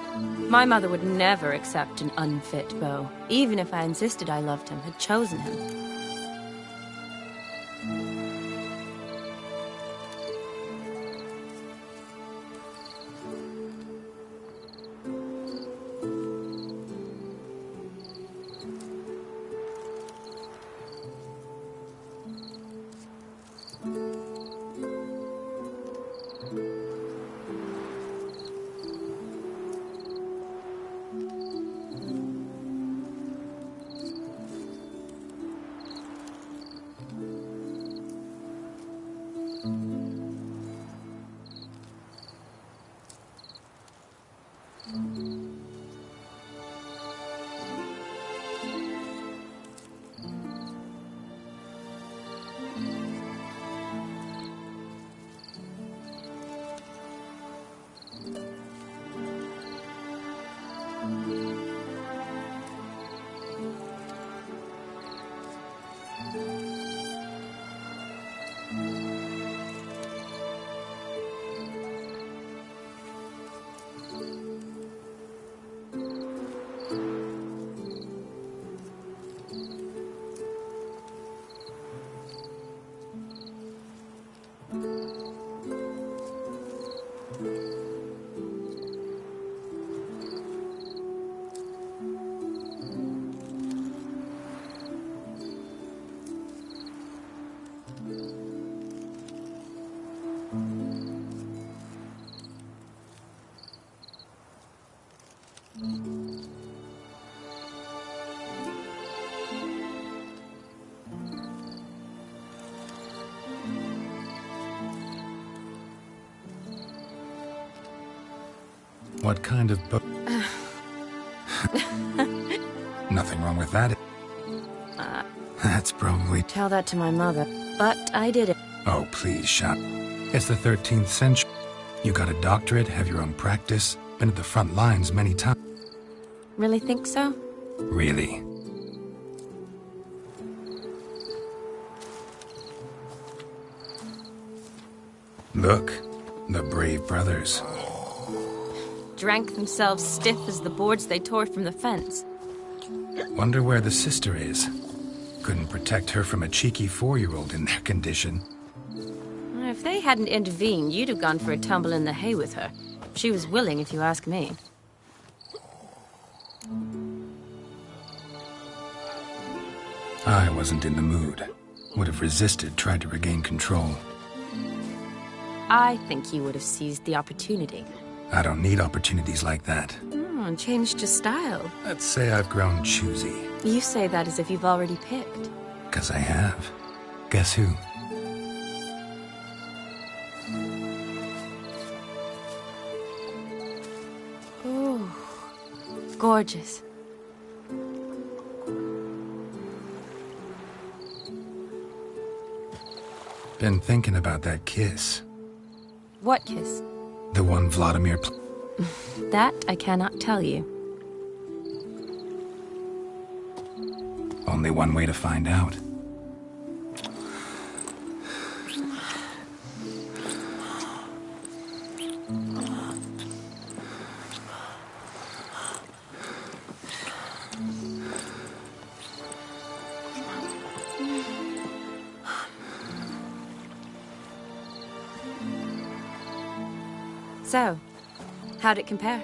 My mother would never accept an unfit beau, even if I insisted I loved him, had chosen him. What kind of book? Nothing wrong with that. That's probably... Tell that to my mother. But I did it. Oh, please, Shot. It's the 13th century. You got a doctorate, have your own practice, been at the front lines many times. Really think so? Really? Look, the brave brothers. Drank themselves stiff as the boards they tore from the fence. Wonder where the sister is. Couldn't protect her from a cheeky 4-year-old in their condition. If they hadn't intervened, you'd have gone for a tumble in the hay with her. She was willing, if you ask me. I wasn't in the mood. Would have resisted, tried to regain control. I think you would have seized the opportunity. I don't need opportunities like that. And changed your style. Let's say I've grown choosy. You say that as if you've already picked. 'Cause I have. Guess who? Ooh, gorgeous. Been thinking about that kiss. What kiss? The one Vladimir That I cannot tell you. Only one way to find out. So, how'd it compare?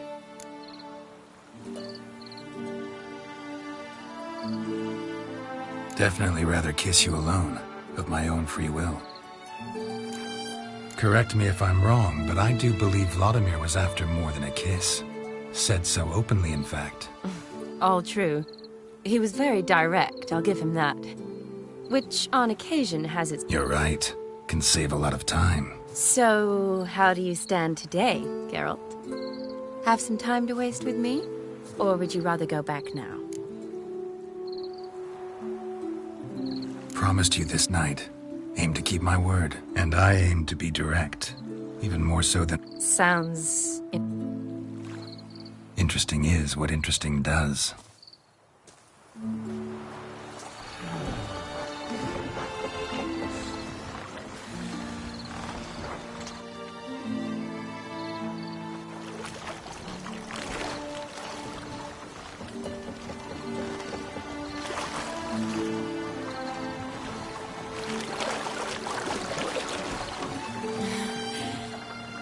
Definitely rather kiss you alone, of my own free will. Correct me if I'm wrong, but I do believe Vladimir was after more than a kiss. Said so openly, in fact. All true. He was very direct, I'll give him that. Which, on occasion, has its... You're right. Can save a lot of time. So, how do you stand today, Geralt? Have some time to waste with me? Or would you rather go back now? Promised you this night. Aim to keep my word. And I aim to be direct. Even more so than... Sounds... Interesting is what interesting does.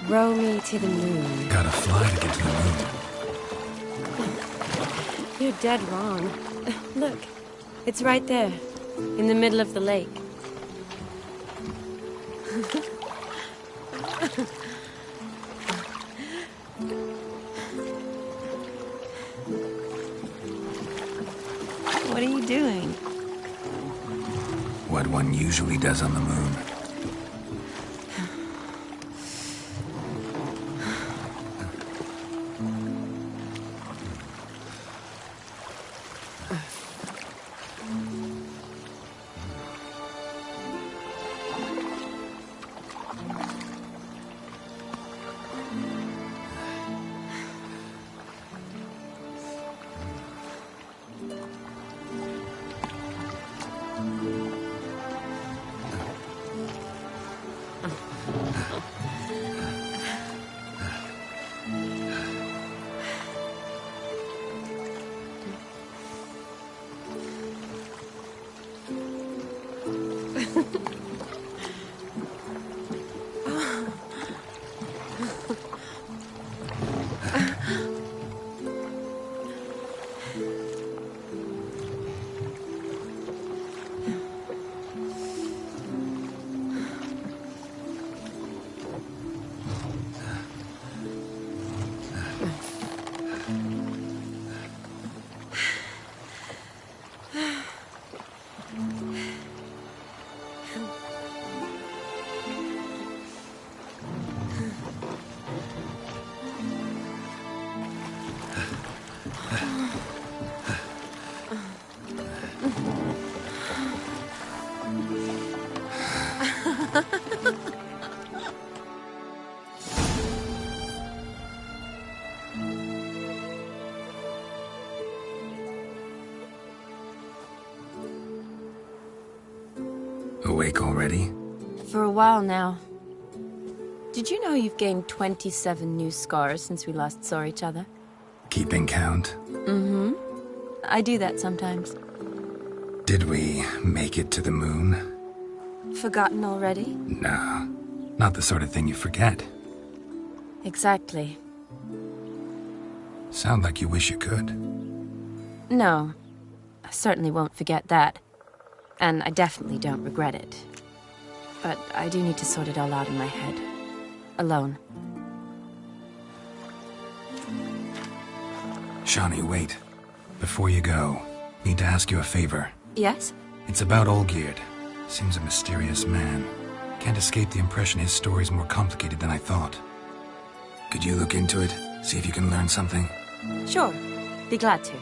Row me to the moon. Gotta fly to get to the moon. You're dead wrong. Look, it's right there, in the middle of the lake. what one usually does on the moon. Awake already? For a while now. Did you know you've gained 27 new scars since we last saw each other? Keeping count? Mm-hmm. I do that sometimes. Did we make it to the moon? Forgotten already? No, not the sort of thing you forget. Exactly. Sound like you wish you could. No, I certainly won't forget that. And I definitely don't regret it. But I do need to sort it all out in my head. Alone. Shawnee, wait. Before you go, need to ask you a favor. Yes? It's about Olgierd. Seems a mysterious man. Can't escape the impression his story's more complicated than I thought. Could you look into it? See if you can learn something? Sure. Be glad to.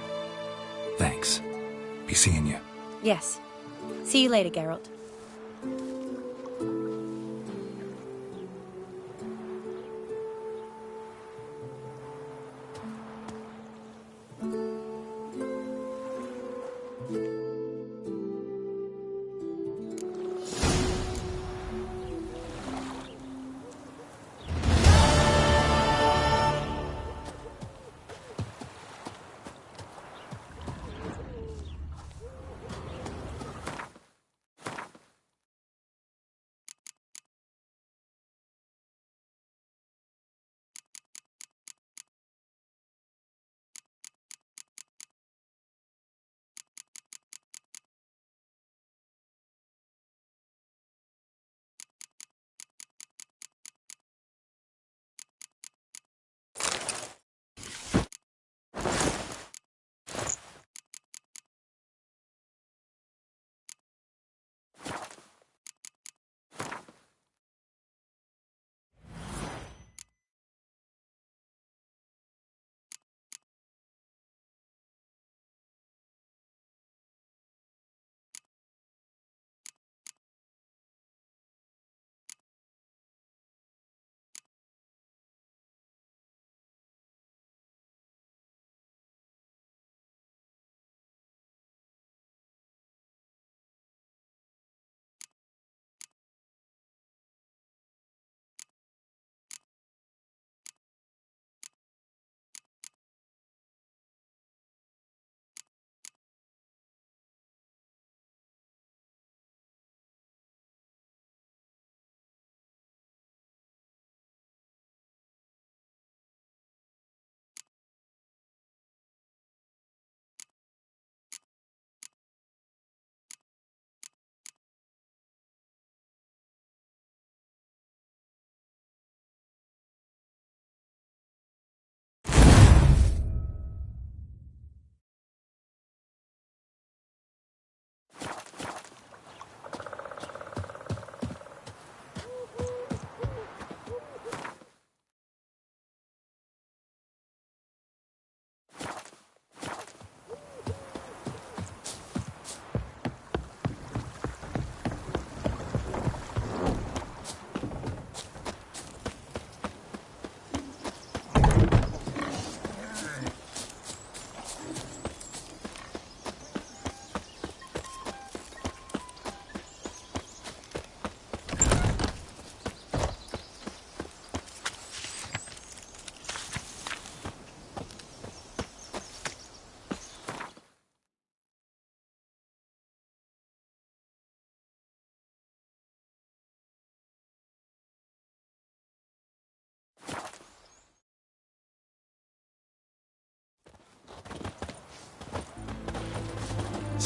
Thanks. Be seeing you. Yes. See you later, Geralt.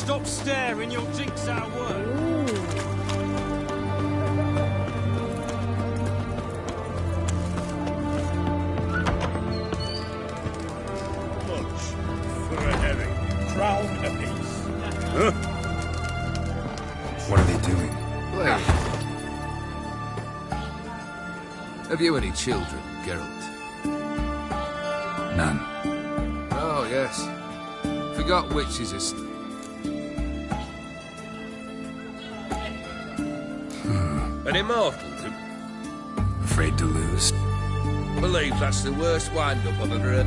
Stop staring, you'll jinx our work. Much for a herring. Crown apiece. Huh? What are they doing? Well, have you any children, Geralt? None. Oh, yes. Forgot which is a... An immortal, too? Afraid to lose. Believe that's the worst wind-up I've ever heard.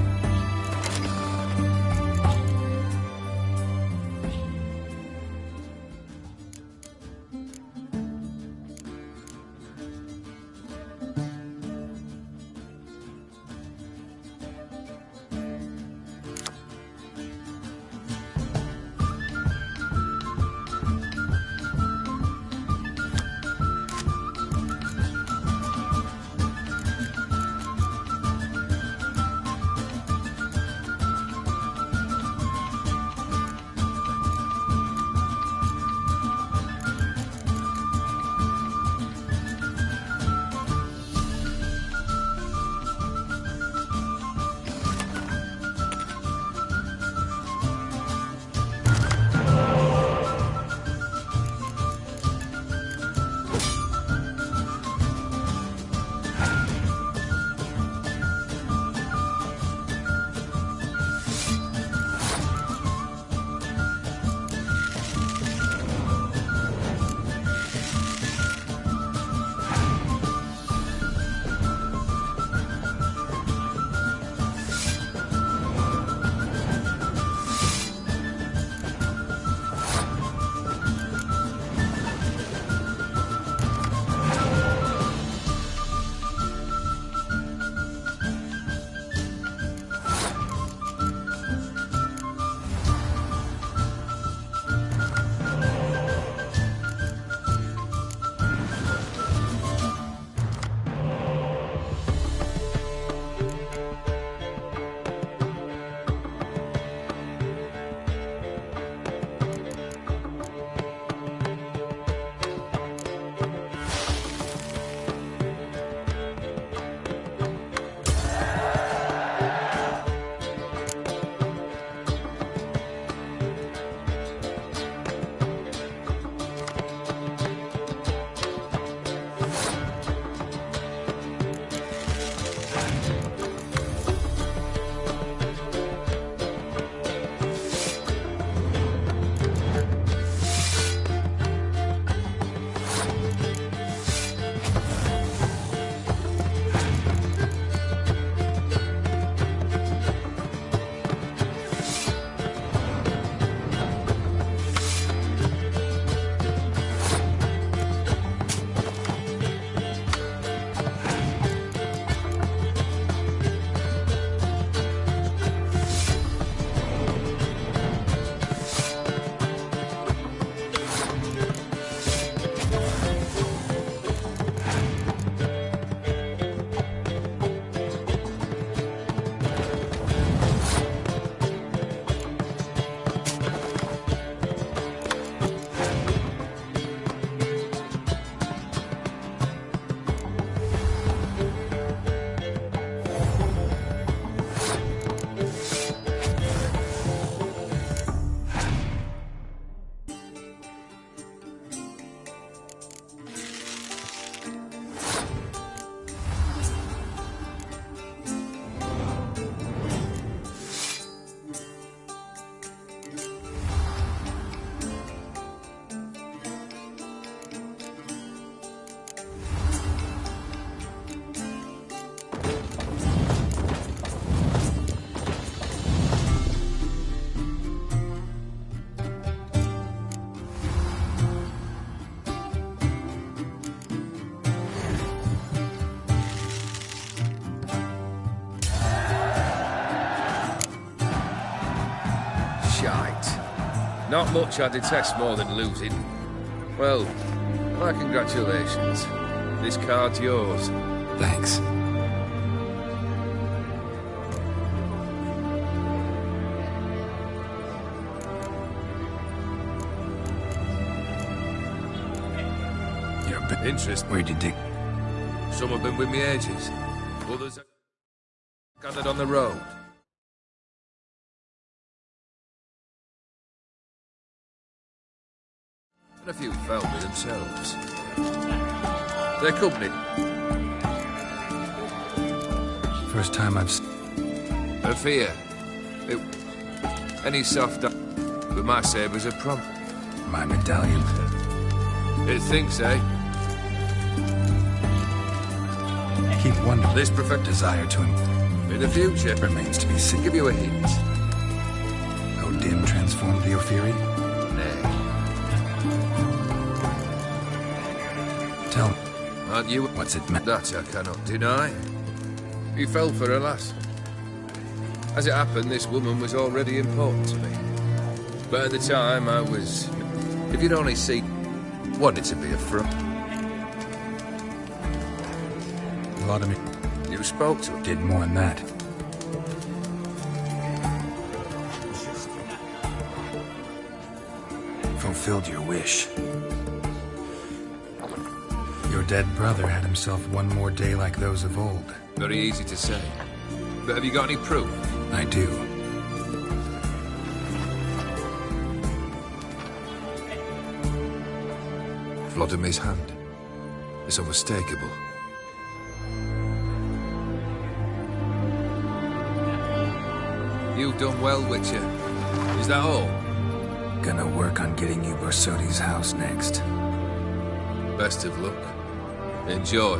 Not much I detest more than losing. Well, my congratulations. This card's yours. Thanks. Interest. Where'd you dig? Some have been with me ages. Others are gathered on the road. And a few fell me themselves. Their company. First time I've... A fear. Any soft... But my sabre's a prompt. My medallion. It thinks, eh? Keep wondering. This perfect desire to him. In the future. Remains to be seen. Give you a hint. Odin transformed the Ophiri? Nay. Tell me. Aren't you? What's it meant? That I cannot deny. He fell for her lass. As it happened, this woman was already important to me. But at the time, I was... If you'd only see... Wanted to be a front. A lot of me... You spoke to her. Did more than that. Fulfilled your wish. Your dead brother had himself one more day like those of old. Very easy to say. But have you got any proof? I do. Vladimir's hand. It's unmistakable. You've done well, Witcher. Is that all? Gonna work on getting you Borsodi's house next. Best of luck. Enjoy.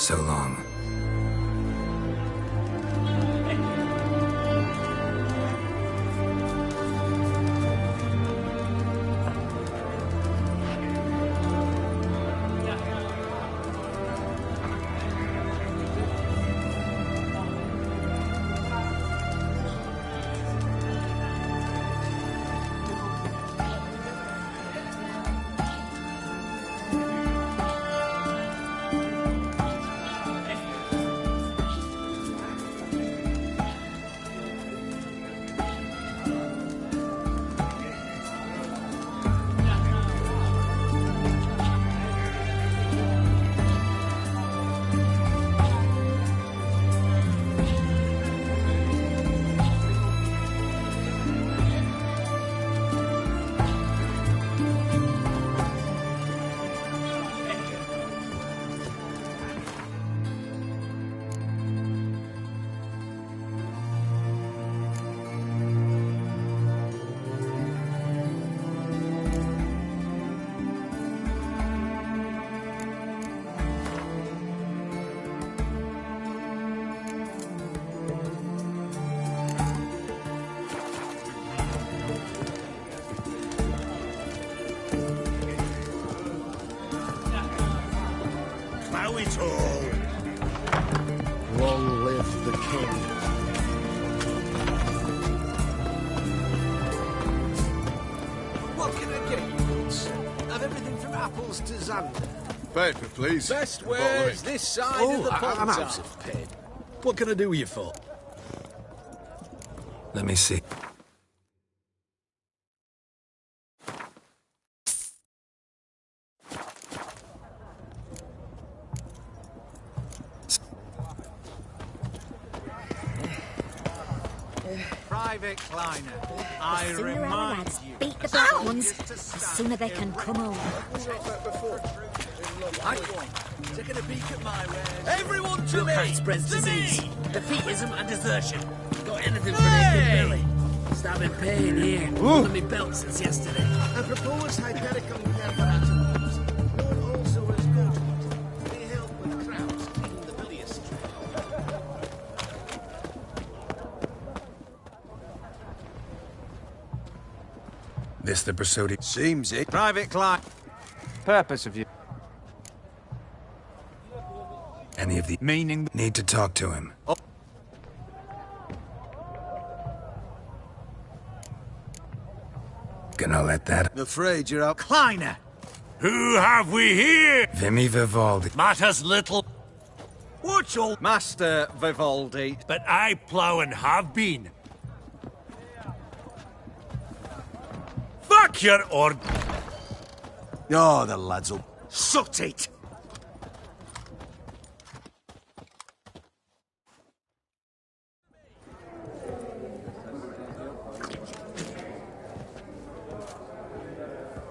So long. Plough it all. Long live the king. What can I get you? Have everything from apples to xanthan. Paper, please. Best wares this side of the pond. I'm out of pain. What can I do you for? Let me see. Private Kleiner, I remind you. Beat the black ones. The sooner they can come home. Taking a peek at my wares. Everyone to Look me! how it spreads To disease. me! Defeatism and desertion. Got anything for naked Billy? Stabbing pain here. Pulling me belt since yesterday. I propose hypericum perforatum. Known also as goat. They help with crowds clean the bilious tree. This the pursuit? Seems it. Private Kleiner. Purpose of you. Any of the Meaning. need to talk to him. Oh. Gonna let that. I'm afraid you're out. Kleiner! Who have we here? Vimy Vivaldi. Matters little, What's all? Master Vivaldi. but I plough and have been. Fuck your order. Oh, the lads'll. Sut it!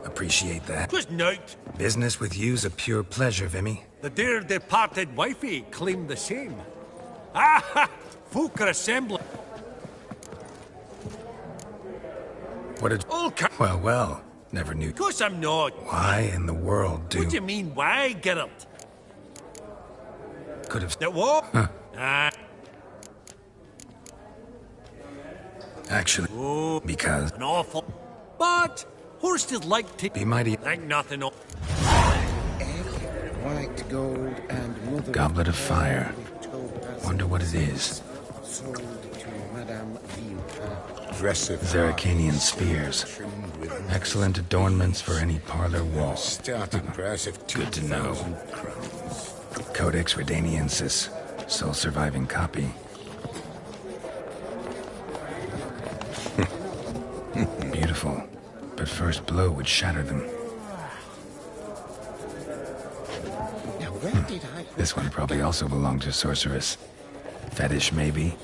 Appreciate that. Twas night. Business with you's a pure pleasure, Vimy. The dear departed wifey claimed the same. Ah! Folk are assembling. What did... Well, well. Never knew. Of course I'm not. Why in the world do... What do you mean, why, Geralt? Could have... That what? Huh. Ah. Actually... Oh. Because... An awful... But... Horses like to... Be mighty... Think nothing of... Egg, white gold, and mother... Goblet of fire. Wonder what it is. Sold to Madame Villepin. Dress of Zeracanian spears. Excellent adornments for any parlor wall. starting price of Good to know. 2,000 crowns. Codex Redaniensis. Sole surviving copy. Beautiful. But first blow would shatter them. Now, where did I... This one probably also belonged to Sorceress. Fetish, maybe?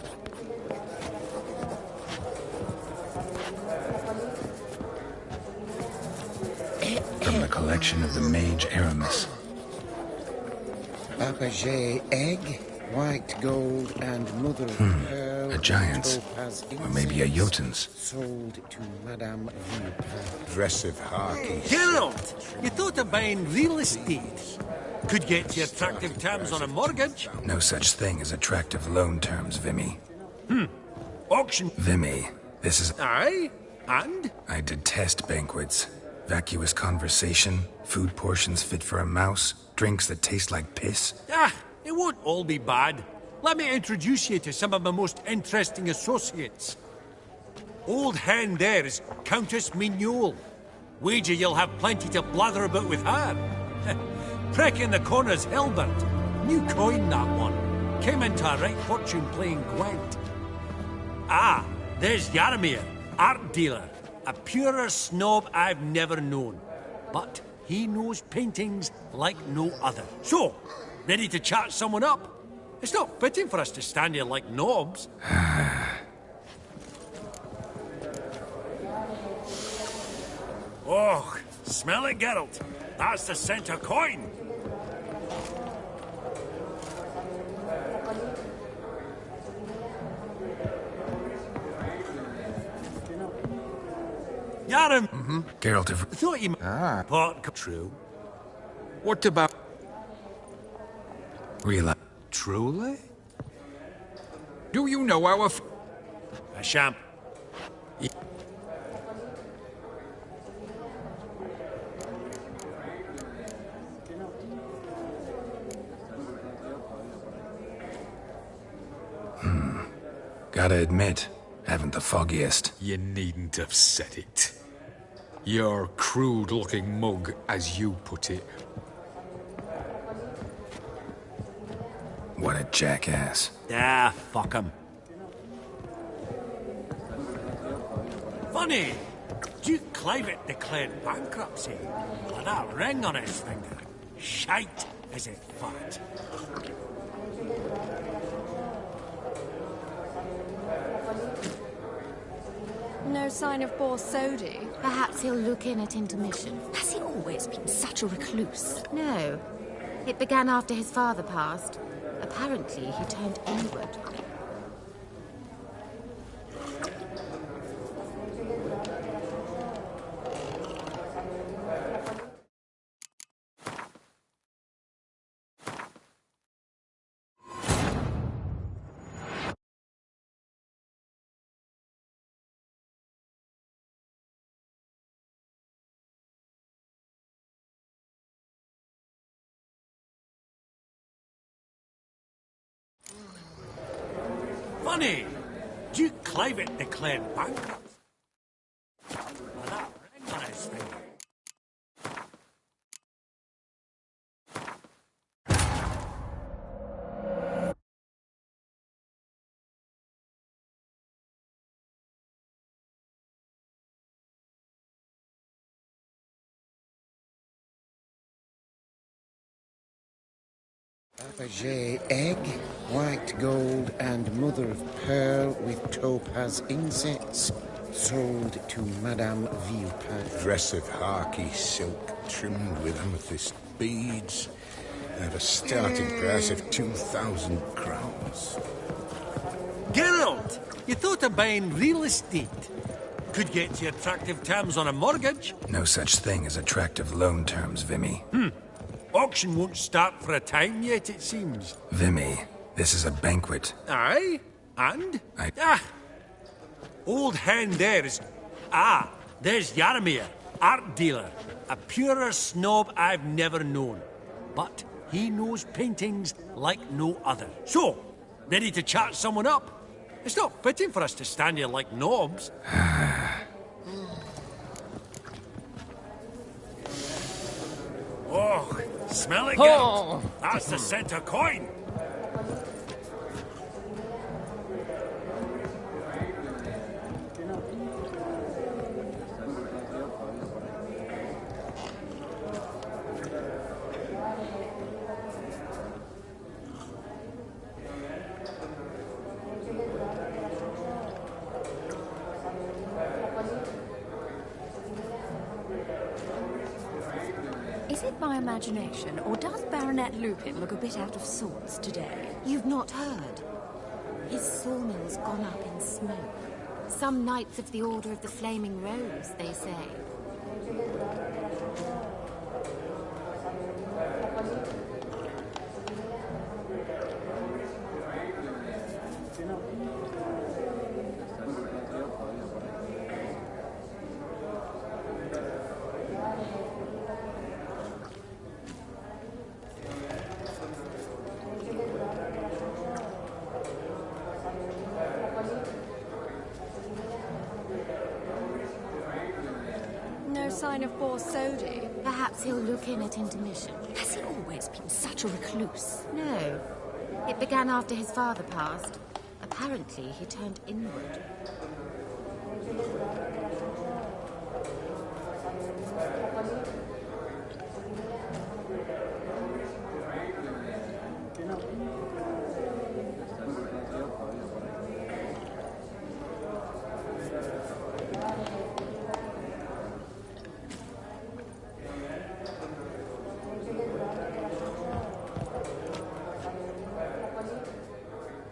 From the collection of the mage Aramis. Papaget egg, white gold, and mother of pearl. A giant's. topaz Or maybe a incense. Jotun's. Sold to Madame Villepin. Dress of harky. Geralt! You thought of buying real estate. Could get you attractive terms on a mortgage. No such thing as attractive loan terms, Vimy. Auction. Vimy, this is... Aye? And? I detest banquets. Vacuous conversation, food portions fit for a mouse, drinks that taste like piss. Ah, it won't all be bad. Let me introduce you to some of my most interesting associates. Old hen there is Countess Mignole. Wager you'll have plenty to blather about with her. Prick in the corner's Hilbert. New coin, that one. Came into a right fortune playing Gwent. Ah, there's Yaramir, art dealer. A purer snob I've never known. But he knows paintings like no other. So, ready to chat someone up? It's not fitting for us to stand here like knobs. Oh, smell it, Geralt. That's the center coin. Yaram! Geralt, if... Thought you... Part true. What about... Realize... Truly? Do you know our... Asham. Gotta admit, haven't the foggiest. You needn't have said it. Your crude-looking mug, as you put it. What a jackass. Ah, fuck him. Funny, Duke Clivet declared bankruptcy. With that ring on his finger. Shite as it fat. No sign of Borsodi. Perhaps he'll look in at intermission. Has he always been such a recluse? No. It began after his father passed. Apparently, he turned inward. Funny, Duke Clivet declared bankruptcy. With that ring on his finger. Fabergé egg, white gold, and mother of pearl with topaz insets. Sold to Madame Villepin. Dress of harky silk trimmed with amethyst beads. At a starting price of 2,000 crowns. Geralt, you thought of buying real estate. Could get you attractive terms on a mortgage. No such thing as attractive loan terms, Vimy. Auction won't start for a time yet, it seems. Vimy, this is a banquet. Aye? And? Ah! Old hen there is... Ah, there's Yaramir, art dealer. A purer snob I've never known. But he knows paintings like no other. So, ready to chat someone up? It's not fitting for us to stand here like knobs. Oh, smell it, Geralt. That's the center coin. Is it my imagination, or does Baronet Lupin look a bit out of sorts today? You've not heard. His sawmill's gone up in smoke. Some Knights of the Order of the Flaming Rose, they say. No sign of Borsodi. Perhaps he'll look in at intermission. Has he always been such a recluse? No. It began after his father passed. Apparently, he turned inward.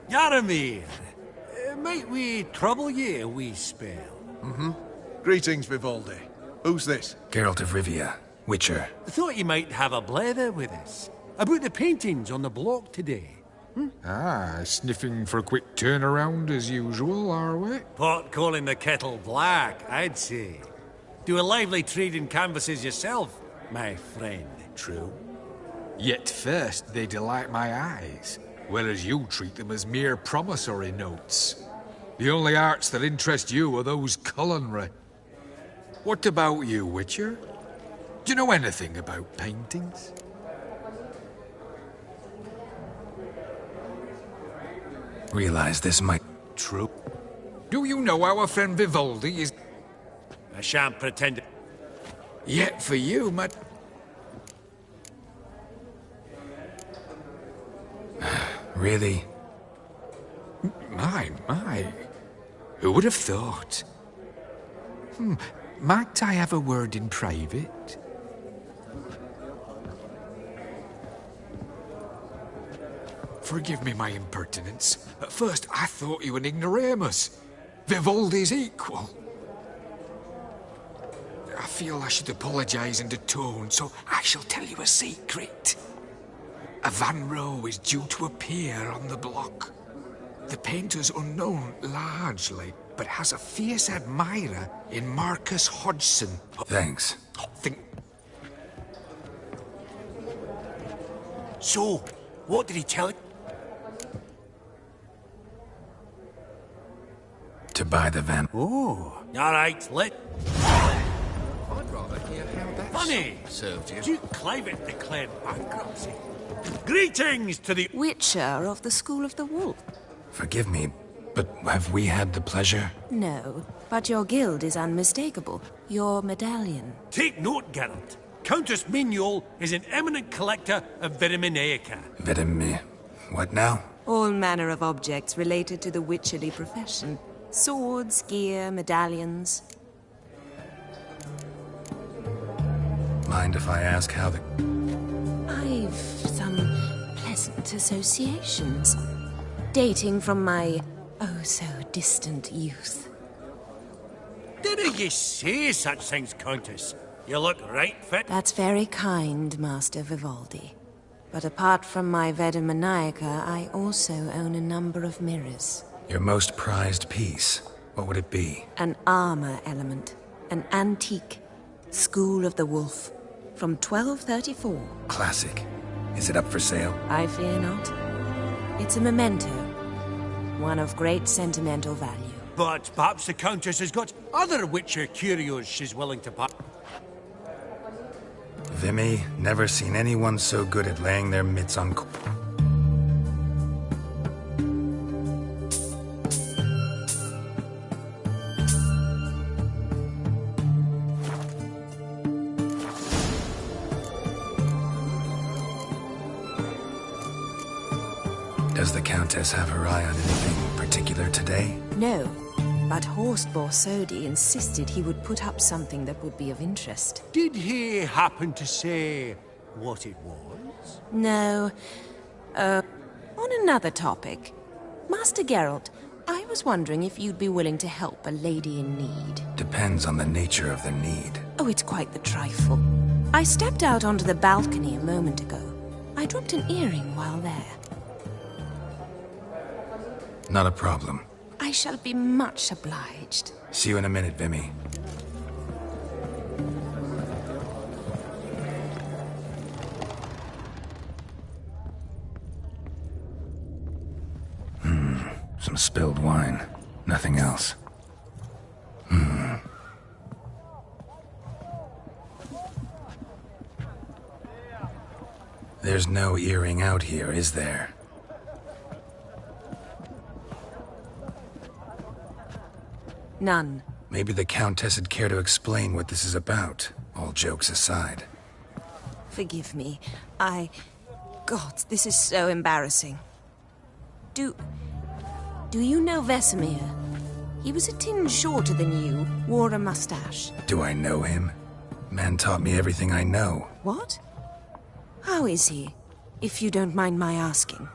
Yaramir, might we trouble ye a wee spell? Mm-hmm. Greetings, Vivaldi. Who's this? Geralt of Rivia, Witcher. Thought you might have a blather with us about the paintings on the block today. Ah, sniffing for a quick turnaround as usual, are we? Pot calling the kettle black, I'd say. Do a lively trade in canvases yourself, my friend. True. Yet first they delight my eyes, whereas you treat them as mere promissory notes. The only arts that interest you are those culinary. What about you, Witcher? Do you know anything about paintings? Realize this might... True. Do you know our friend Vivaldi is... I shan't pretend... Yet for you, my... Really? My. Who would have thought? Might I have a word in private? Forgive me my impertinence. At first, I thought you an ignoramus. Vivaldi's equal. I feel I should apologize and atone, so I shall tell you a secret. A Van Row is due to appear on the block. The painter's unknown largely, but has a fierce admirer in Marcus Hodgson. Thanks. So, what did he tell you? To buy the van. Oh, all right, I'd rather hear how that Funny! served you. Duke Clivet declared bankruptcy. Greetings to the... Witcher of the School of the Wolf. Forgive me, but have we had the pleasure? No, but your guild is unmistakable. Your medallion. Take note, Geralt. Countess Mignol is an eminent collector of Vitaminaica. What now? All manner of objects related to the witcherly profession. Swords, gear, medallions. Mind if I ask how the... I've some pleasant associations, dating from my oh-so-distant youth. Didn't you say such things, Countess? You look right fit. That's very kind, Master Vivaldi. But apart from my Vitaminaica, I also own a number of mirrors. Your most prized piece, what would it be? An armor element. An antique. School of the Wolf. From 1234. Classic. Is it up for sale? I fear not. It's a memento. One of great sentimental value. But perhaps the Countess has got other Witcher curios she's willing to buy. Vimy, never seen anyone so good at laying their mitts on... Does the Countess have her eye on anything particular today? No, but Horst Borsodi insisted he would put up something that would be of interest. Did he happen to say what it was? No. On another topic. Master Geralt, I was wondering if you'd be willing to help a lady in need. Depends on the nature of the need. Oh, it's quite the trifle. I stepped out onto the balcony a moment ago. I dropped an earring while there. Not a problem. I shall be much obliged. See you in a minute, Vimy. Some spilled wine. Nothing else. There's no earring out here, is there? None. Maybe the Countess would care to explain what this is about, all jokes aside. Forgive me. God, this is so embarrassing. Do you know Vesemir? He was a tinge shorter than you, wore a mustache. Do I know him? Man taught me everything I know. What? How is he, if you don't mind my asking?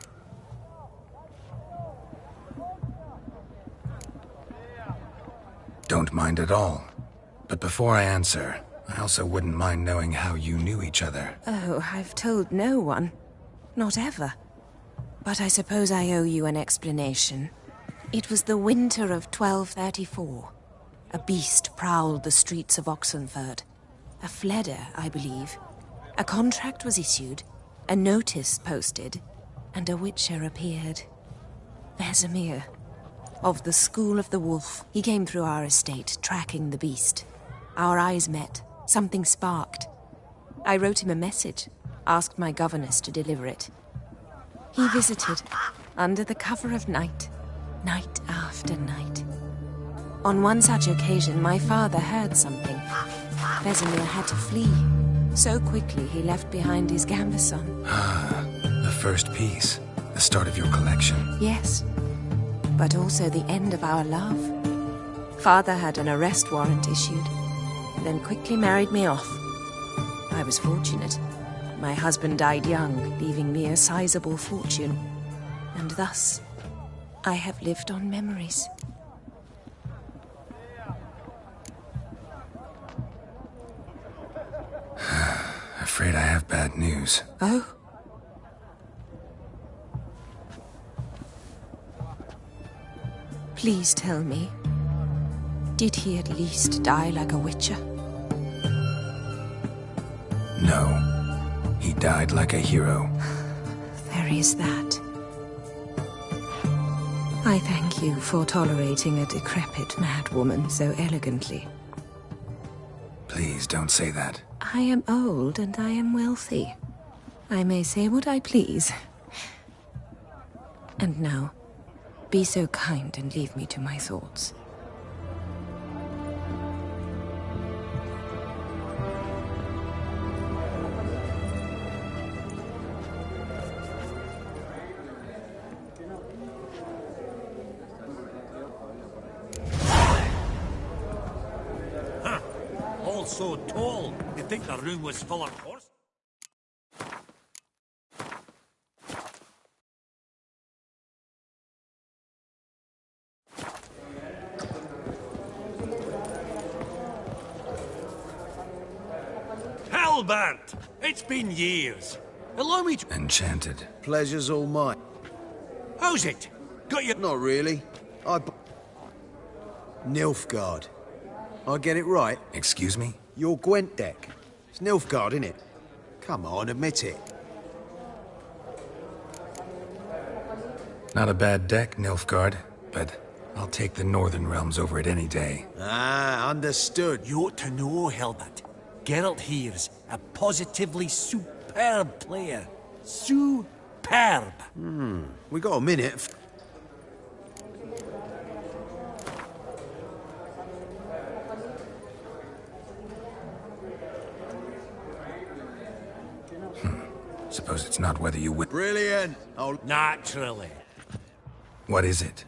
Don't mind at all. But before I answer, I also wouldn't mind knowing how you knew each other. Oh, I've told no one. Not ever. But I suppose I owe you an explanation. It was the winter of 1234. A beast prowled the streets of Oxenford. A fledder, I believe. A contract was issued, a notice posted, and a witcher appeared. Vesemir, of the School of the Wolf. He came through our estate, tracking the beast. Our eyes met. Something sparked. I wrote him a message, asked my governess to deliver it. He visited, under the cover of night, night after night. On one such occasion, my father heard something. Vesemir had to flee. So quickly, he left behind his gambeson. Ah, the first piece. The start of your collection. Yes, but also the end of our love. Father had an arrest warrant issued, then quickly married me off. I was fortunate. My husband died young, leaving me a sizable fortune. And thus, I have lived on memories. Afraid I have bad news. Oh? Please tell me, did he at least die like a witcher? No. He died like a hero. There is that. I thank you for tolerating a decrepit madwoman so elegantly. Please don't say that. I am old and I am wealthy. I may say what I please. And now, be so kind and leave me to my thoughts. All so tall, you'd think the room was full of horse. Hellbent! It's been years. Allow me to... Enchanted. Pleasure's all mine. How's it? Got you... Not really. Nilfgaard. I get it right? Excuse me? Your Gwent deck. It's Nilfgaard, innit? Come on, admit it. Not a bad deck, Nilfgaard, but I'll take the Northern Realms over it any day. Ah, understood. You ought to know, Helbert. Geralt here's a positively superb player. Superb. We got a minute. Suppose it's not whether you win. Brilliant. Oh, naturally. What is it?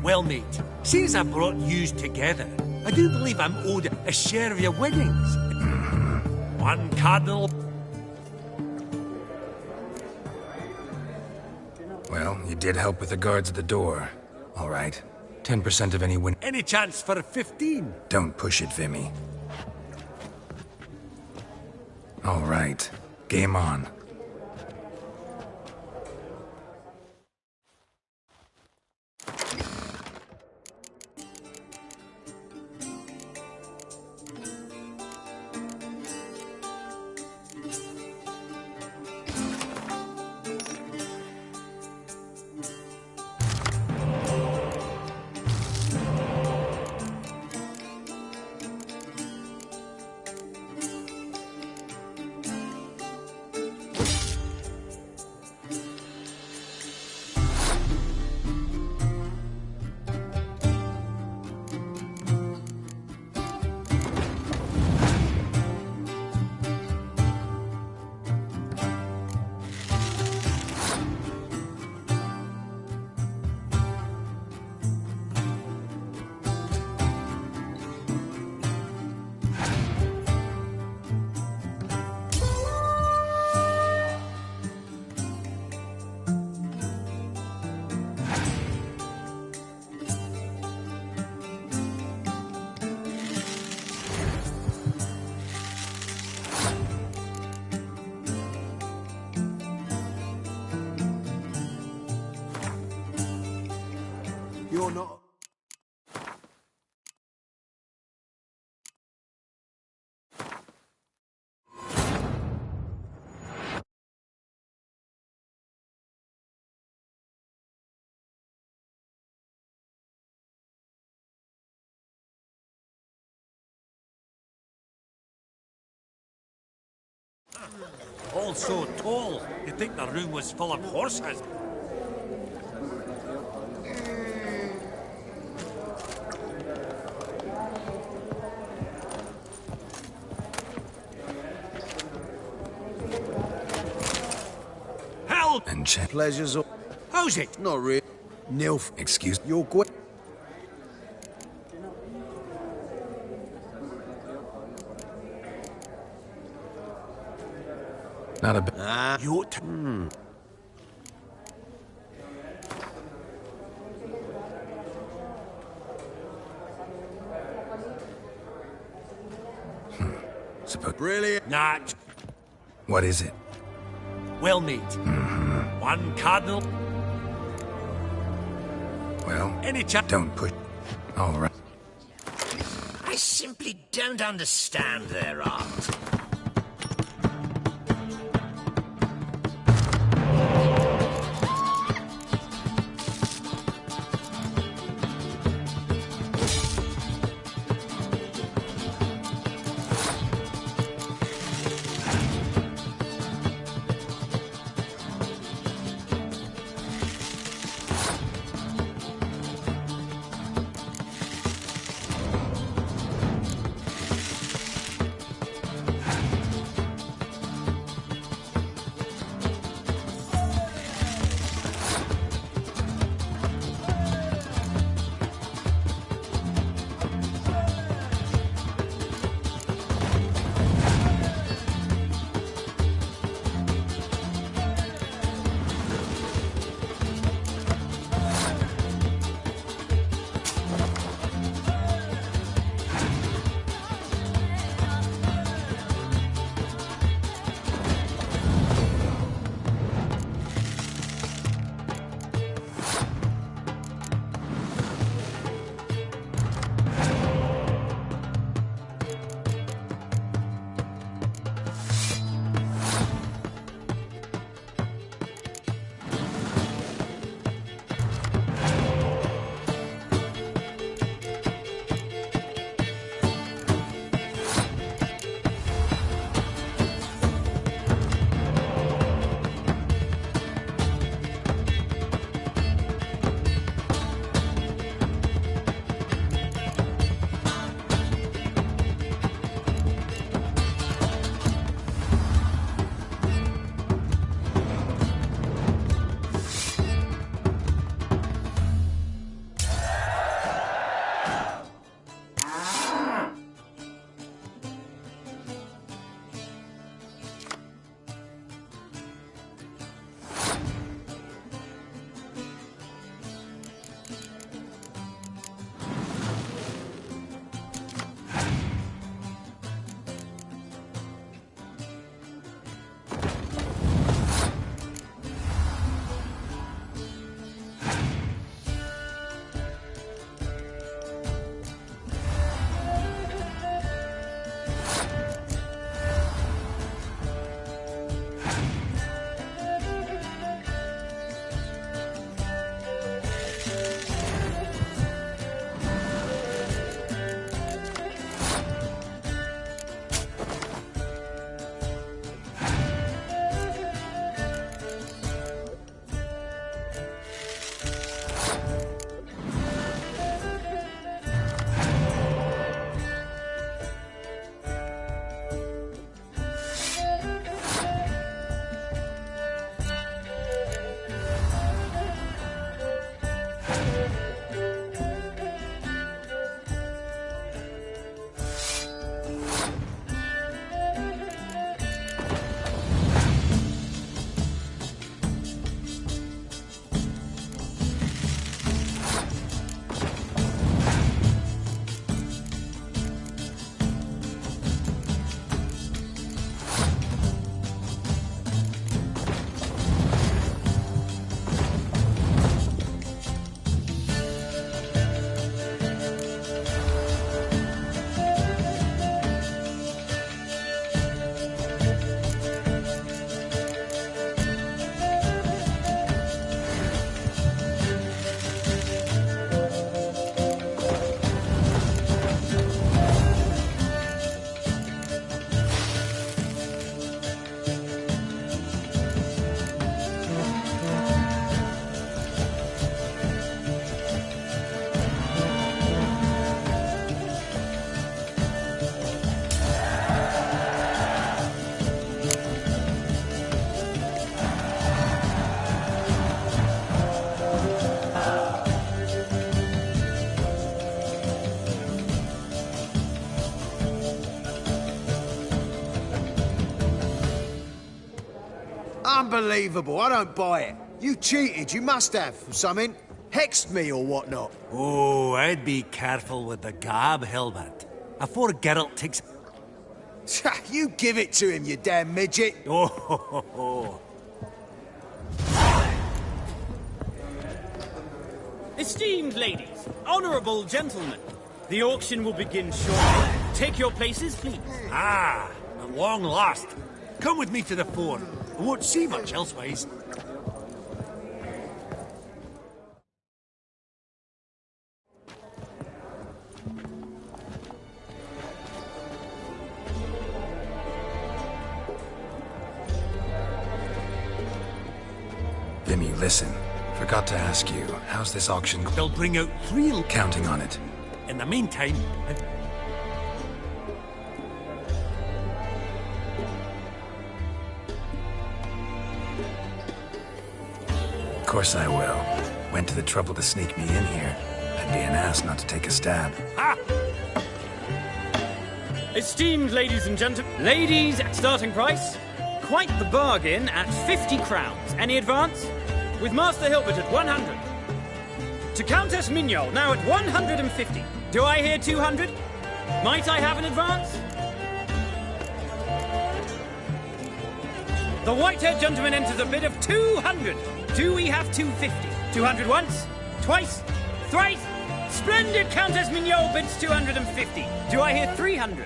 Well, mate, seeing as I brought yous together, I do believe I'm owed a share of your winnings. One cardinal... Well, you did help with the guards at the door. All right. 10% of any win... Any chance for a 15? Don't push it, Vimy. All right. Game on. You're not... All so tall, you'd think the room was full of horses. Help! And check. Pleasures or... How's it? Not really. Nilf. Excuse. You're going... Not a bit. You're... Suppose. Brilliant. Not. What is it? Well meat. One cardinal. Well, Any chap. don't push. All right. I simply don't understand their art. Unbelievable. I don't buy it. You cheated. You must have. Or something. Hexed me or whatnot. Oh, I'd be careful with the gab, Hilbert. Afore Geralt takes... You give it to him, you damn midget. Oh, ho, ho, ho. Esteemed ladies, honourable gentlemen, the auction will begin shortly. Take your places, please. Ah, at long last. Come with me to the fore. I won't see much elsewise. Vimy, listen. Forgot to ask you, how's this auction? They'll bring out 3... Counting on it. In the meantime... Of course I will. Went to the trouble to sneak me in here. I'd be an ass not to take a stab. Ha! Esteemed ladies and gentlemen, ladies, starting price, quite the bargain at 50 crowns. Any advance? With Master Hilbert at 100. To Countess Mignol, now at 150. Do I hear 200? Might I have an advance? The white-haired gentleman enters a bid of 200. Do we have 250? 200 once? Twice? Thrice? Splendid Countess Mignol bids 250. Do I hear 300?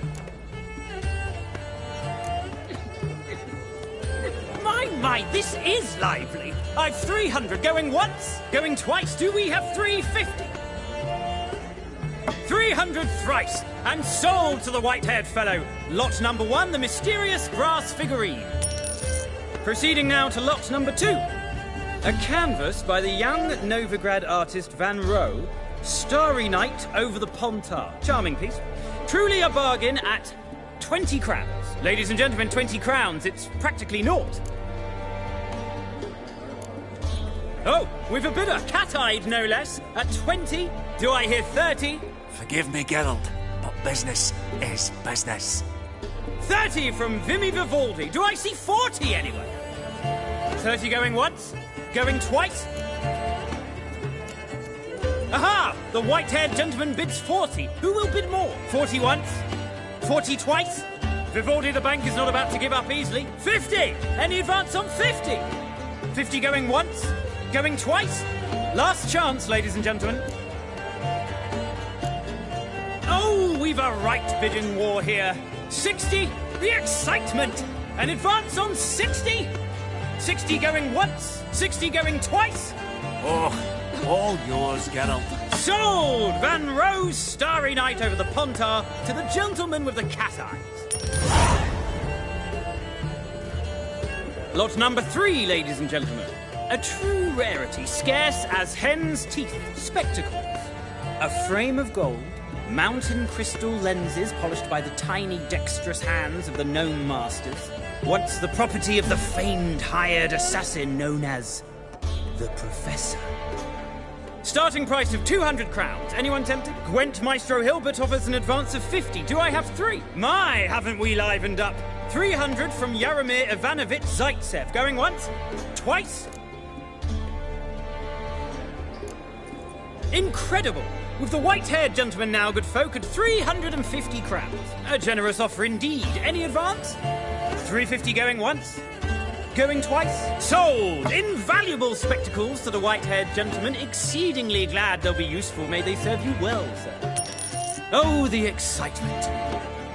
My, this is lively. I've 300 going once, going twice. Do we have 350? 300 thrice, and sold to the white-haired fellow. Lot number 1, the mysterious brass figurine. Proceeding now to lot number 2. A canvas by the young Novigrad artist Van Rohe, Starry Night over the Pontar. Charming piece. Truly a bargain at 20 crowns. Ladies and gentlemen, 20 crowns. It's practically naught. Oh, we've a bidder, cat-eyed no less, at 20. Do I hear 30? Forgive me, Geralt, but business is business. 30 from Vimy Vivaldi. Do I see 40 anyway? 30 going once? Going twice? Aha! The white-haired gentleman bids 40. Who will bid more? 40 once? 40 twice? Vivaldi the bank is not about to give up easily. 50! Any advance on 50? 50 going once? Going twice? Last chance, ladies and gentlemen. Oh, we've a right bidding war here. 60, the excitement. An advance on 60. 60 going once, 60 going twice. Oh, all yours, Geralt. Sold! Van Rohe's Starry Night over the Pontar to the gentleman with the cat eyes. Lot number 3, ladies and gentlemen. A true rarity, scarce as hen's teeth. Spectacles. A frame of gold, mountain crystal lenses polished by the tiny dexterous hands of the gnome masters. Once the property of the famed hired assassin known as the Professor. Starting price of 200 crowns. Anyone tempted? Gwent Maestro Hilbert offers an advance of 50. Do I have 3? My, haven't we livened up? 300 from Yaromir Ivanovich Zaitsev. Going once? Twice? Incredible! With the white-haired gentleman now, good folk, at 350 crowns. A generous offer indeed. Any advance? 350 going once? Going twice? Sold! Invaluable spectacles to the white-haired gentleman. Exceedingly glad they'll be useful. May they serve you well, sir. Oh, the excitement.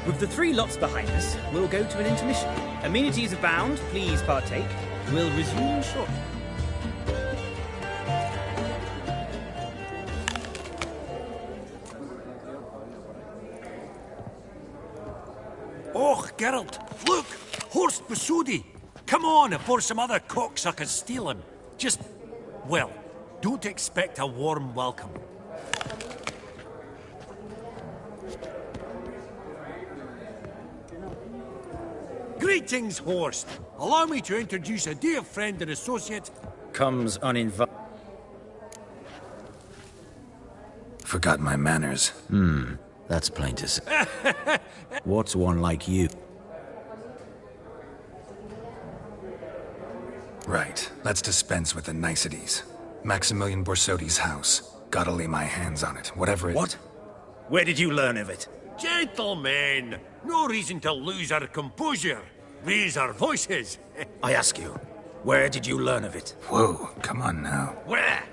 With the 3 lots behind us, we'll go to an intermission. Amenities abound. Please partake. We'll resume shortly. Oh, Geralt, look! Horst Besudi! Come on, before some other cocksuckers steal him. Just, well, don't expect a warm welcome. Greetings, Horst. Allow me to introduce a dear friend and associate. Comes uninvited. Forgot my manners. That's plain to say. What's one like you? Right. Let's dispense with the niceties. Maximilian Borsodi's house. Gotta lay my hands on it, whatever it... What? Where did you learn of it? Gentlemen, no reason to lose our composure. Raise our voices. I ask you, where did you learn of it? Whoa, come on now. Where?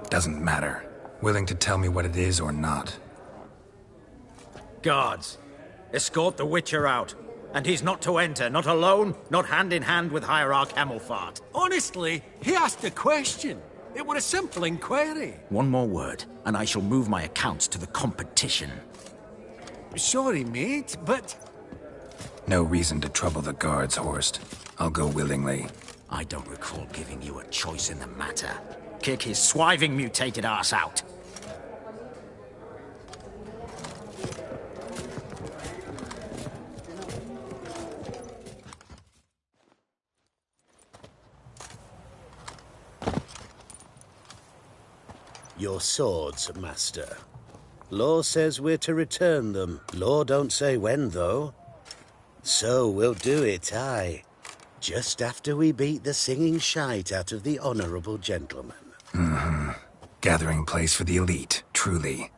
Doesn't matter. Willing to tell me what it is or not. Guards, escort the Witcher out. And he's not to enter, not alone, not hand in hand with Hierarch Hamilfart. Honestly, he asked a question. It were a simple inquiry. One more word, and I shall move my accounts to the competition. Sorry, mate, but... No reason to trouble the guards, Horst. I'll go willingly. I don't recall giving you a choice in the matter. Kick his swiving mutated ass out. Your swords, master. Law says we're to return them. Law don't say when, though. So we'll do it, aye. Just after we beat the singing shite out of the honourable gentleman. Mm-hmm. Gathering place for the elite, truly.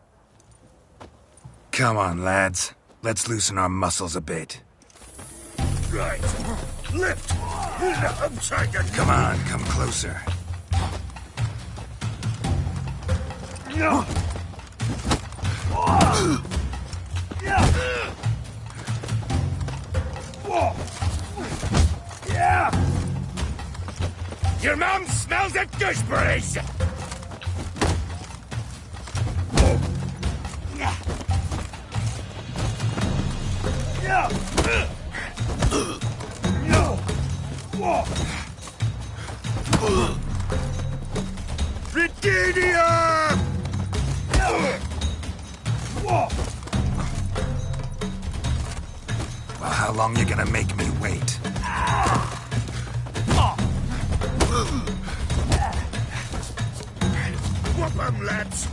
Come on, lads. Let's loosen our muscles a bit. Right. Lift! Upside down! Come on, come closer. No! Your mom smells of gooseberries! Britannia! Well, how long you gonna make me wait? Whoop 'em, lads!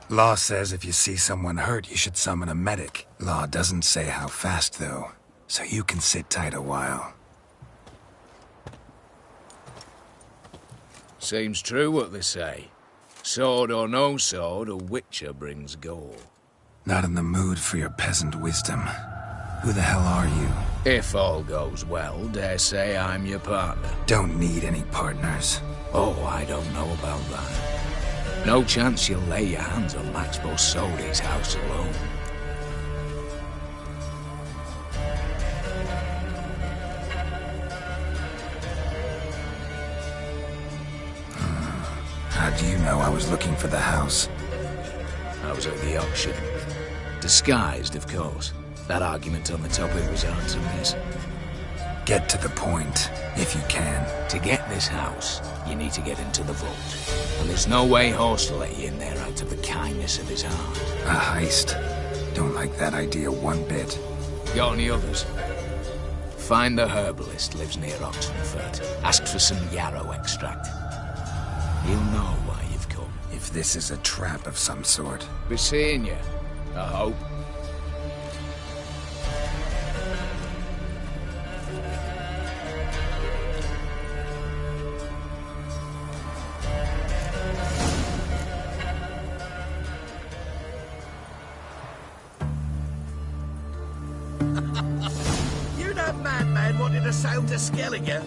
Law says if you see someone hurt, you should summon a medic. Law doesn't say how fast, though, so you can sit tight a while. Seems true what they say. Sword or no sword, a witcher brings gold. Not in the mood for your peasant wisdom. Who the hell are you? If all goes well, dare say I'm your partner. Don't need any partners. Oh, I don't know about that. No chance you'll lay your hands on Max Bossoli's house alone. How do you know I was looking for the house? I was at the auction. Disguised, of course. That argument on the topic was hard to miss. Get to the point, if you can. To get this house, you need to get into the vault. And there's no way Horst will let you in there out of the kindness of his heart. A heist. Don't like that idea one bit. Got any others? Find the herbalist lives near Oxenfurt. Ask for some yarrow extract. He'll know why you've come. If this is a trap of some sort. Be seeing you, I hope. You that madman wanted to sail to Skellige?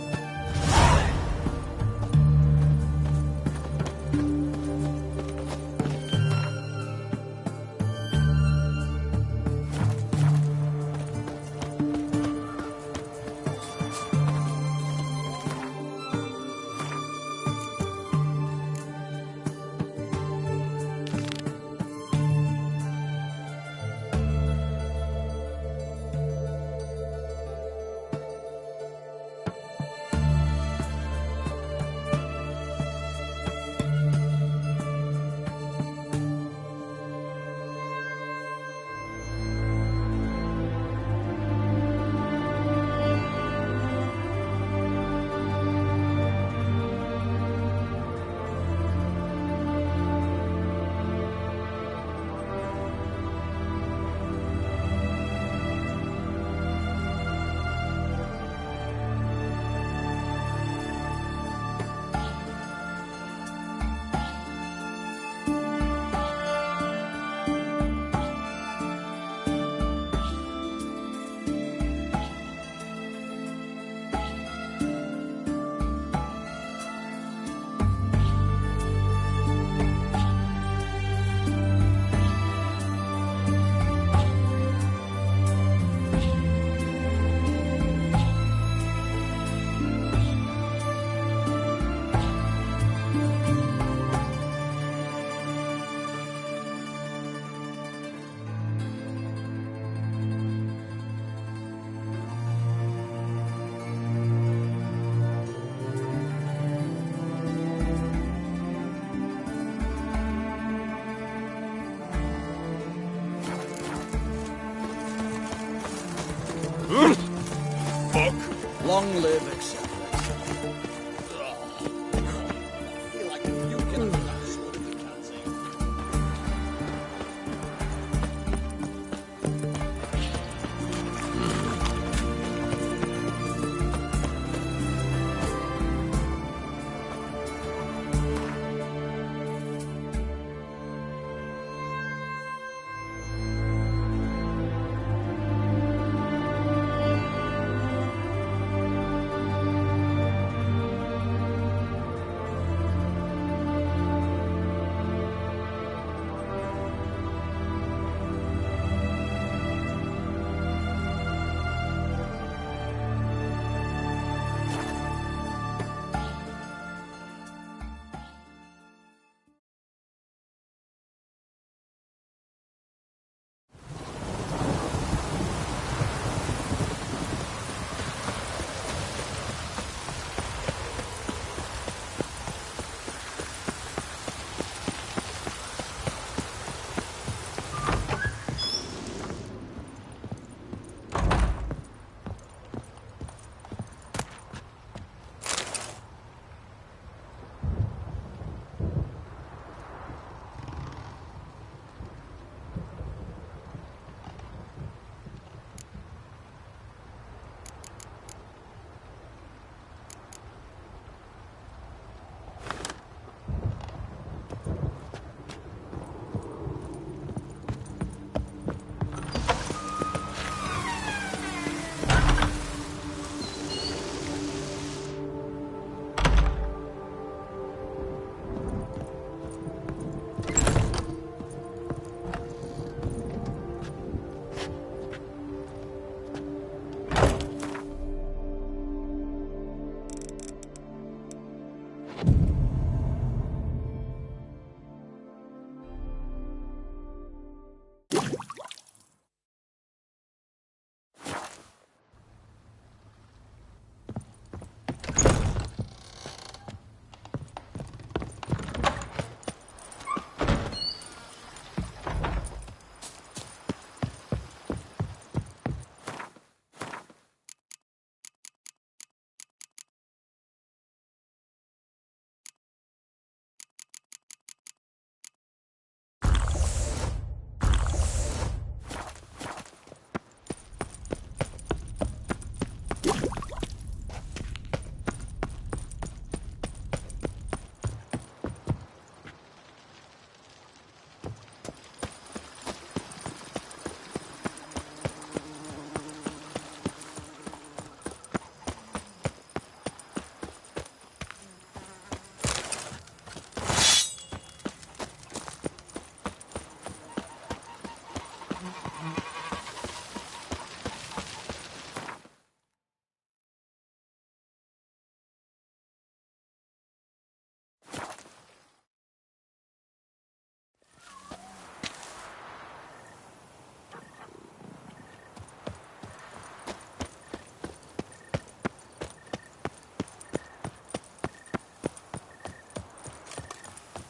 Long live etc.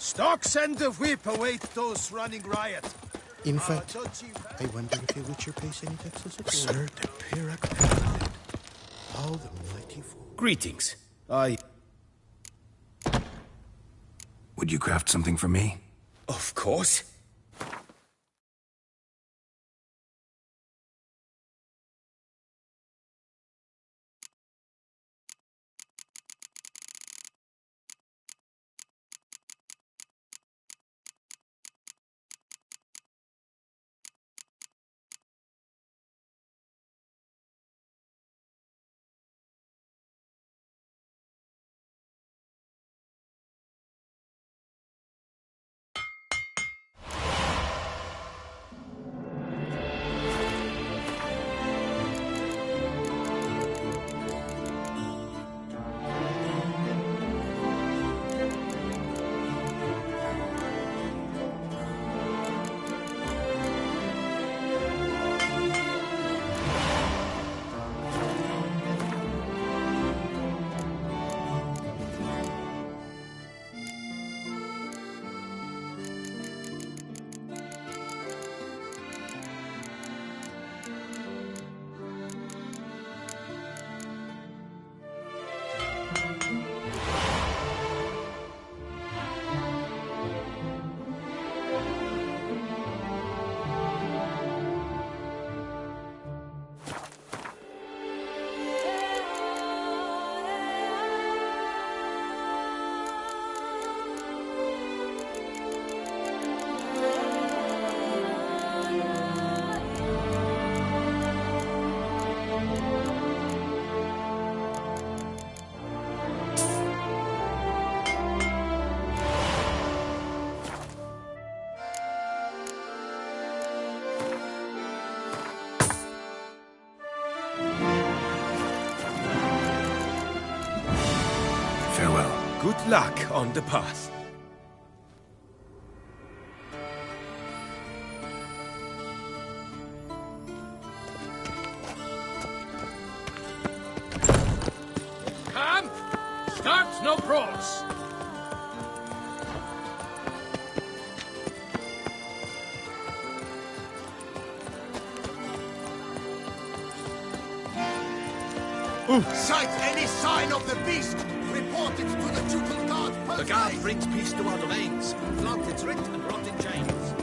Stock send the whip await those running riot. In fact, I wonder if your Witcher pays any taxes at all. Sir de Pyrrhac. How the mighty fall. Greetings. Would you craft something for me? Of course. Farewell. Good luck on the path. Come! Start no brawls! Sight any sign of the beast! Report it to the ducal guard personally! The guard brings peace to our domains. Flaunt its writ and rot in chains.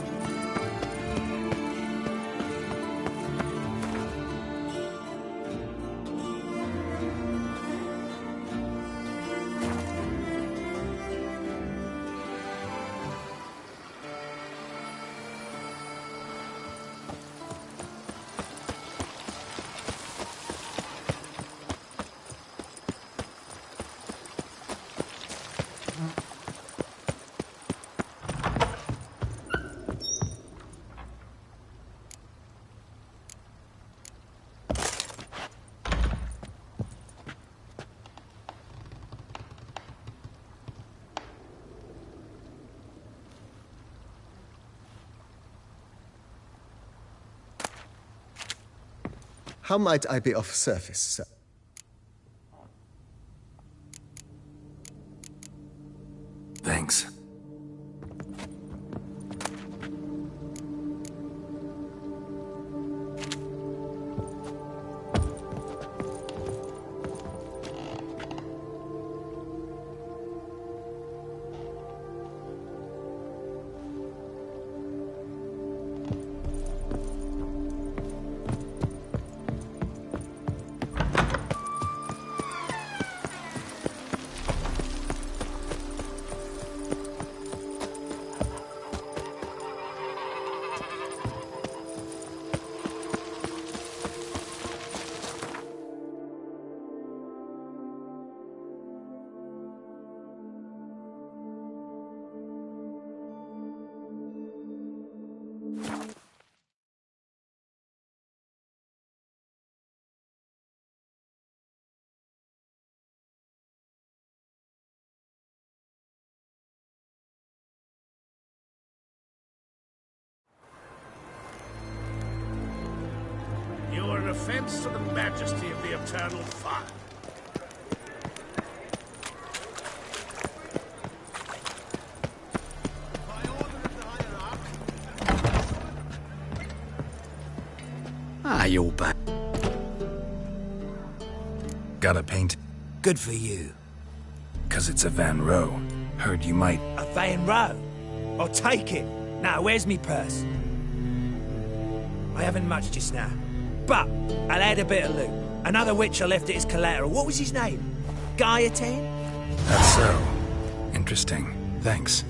How might I be of service, sir? Thanks. You are an offense to the majesty of the eternal fire. Ah, you're back. Got a paint? Good for you. 'Cause it's a Van Row. Heard you might... A Van Row? I'll take it. Now, where's me purse? I haven't much just now. But I'll add a bit of loot. Another witcher left it as collateral. What was his name? Gaiatan? That's so. Interesting. Thanks.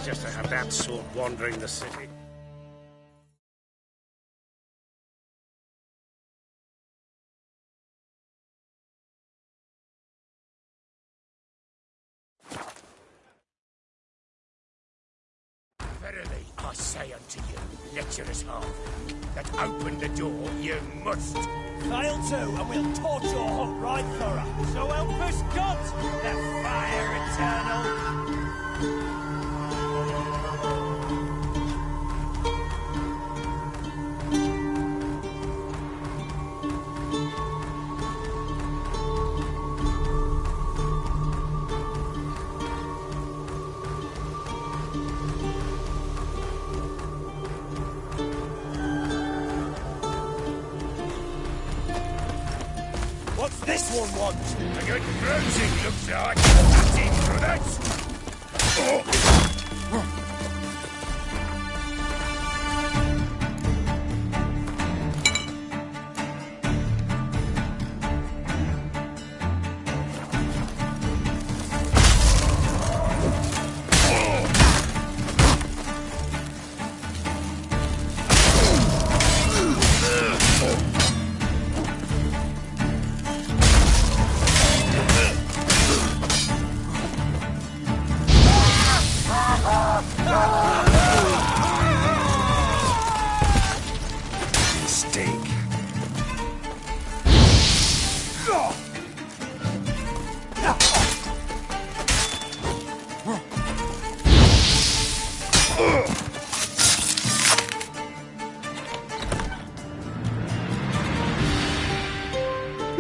Just to have that sort wandering the city. Verily, I say unto you, lecherous halfling, that open the door you must. Fail to, and we'll torch your hook right thorough. So help us God, the fire eternal. What's this one want? A good bruising, looks like. That's it, brothers.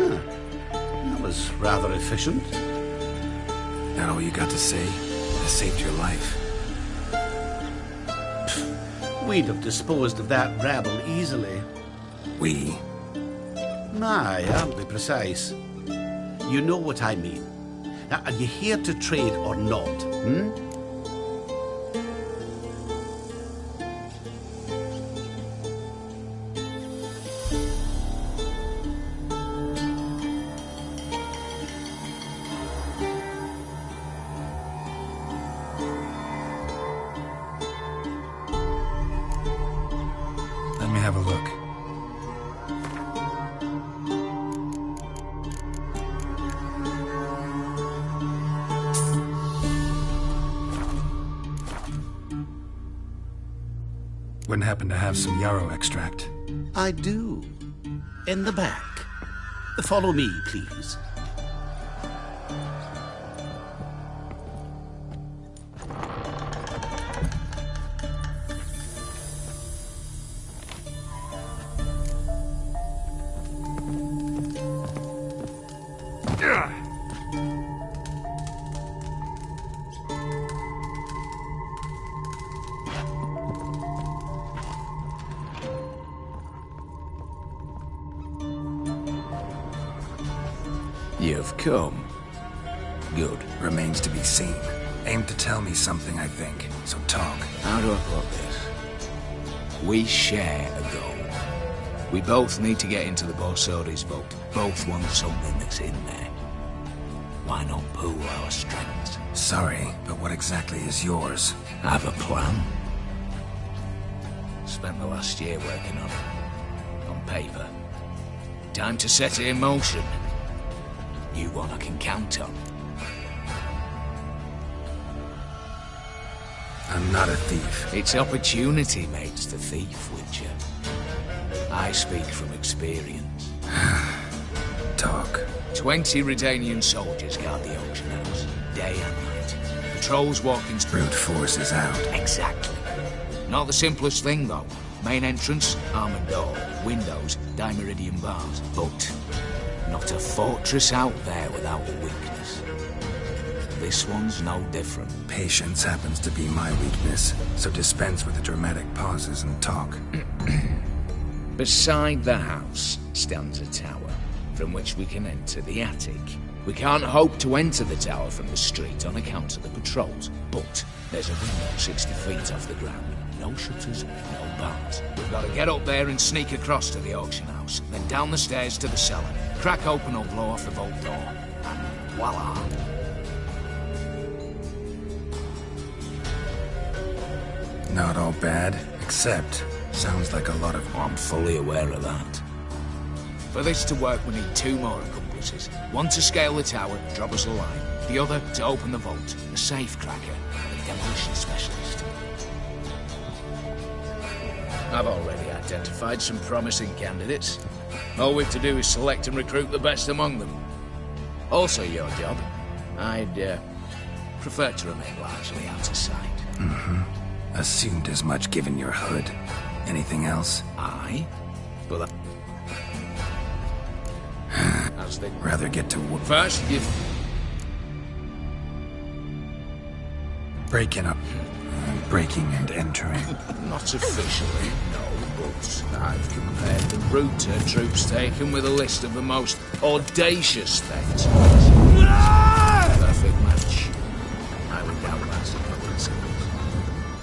That was rather efficient. That all you got to say? I saved your life. We'd have disposed of that rabble easily. We? Aye, I'll be precise. You know what I mean. Now, are you here to trade or not, Let me have a look. Wouldn't happen to have some yarrow extract. I do. In the back. Follow me, please. You've come. Good. Remains to be seen. Aim to tell me something, I think. So talk. How do I put this? We share a goal. We both need to get into the Borsodi's vault. Both want something that's in there. Why not pool our strengths? Sorry, but what exactly is yours? Have a plan. Spent the last year working on it. On paper. Time to set it in motion. You one I can count on. I'm not a thief. It's opportunity makes the thief, Witcher. I speak from experience. Talk. 20 Redanian soldiers guard the auction house, day and night. Patrols walking... Brute force is out. Exactly. Not the simplest thing, though. Main entrance, armored door, windows, dimeridian bars. But not a fortress out there without a weakness. This one's no different. Patience happens to be my weakness, so dispense with the dramatic pauses and talk. Beside the house stands a tower, from which we can enter the attic. We can't hope to enter the tower from the street on account of the patrols, but there's a window 60 feet off the ground. No shutters, no bars. We've got to get up there and sneak across to the auction house, then down the stairs to the cellar, crack open or blow off the vault door, and voila! Not all bad, except sounds like a lot of... I'm fully aware of that. For this to work, we need 2 more accomplices. One to scale the tower, drop us a line. The other to open the vault, a safe cracker, and a demolition specialist. I've already identified some promising candidates. All we've to do is select and recruit the best among them. Also your job. I'd prefer to remain largely out of sight. Assumed as much given your hood. Anything else? Aye. But as they... Rather get to work. First, you... Breaking up. Breaking and entering. Not officially, no, but I've compared the route to troops taken with a list of the most audacious thefts. Perfect match. I would doubt that's a couple of seconds.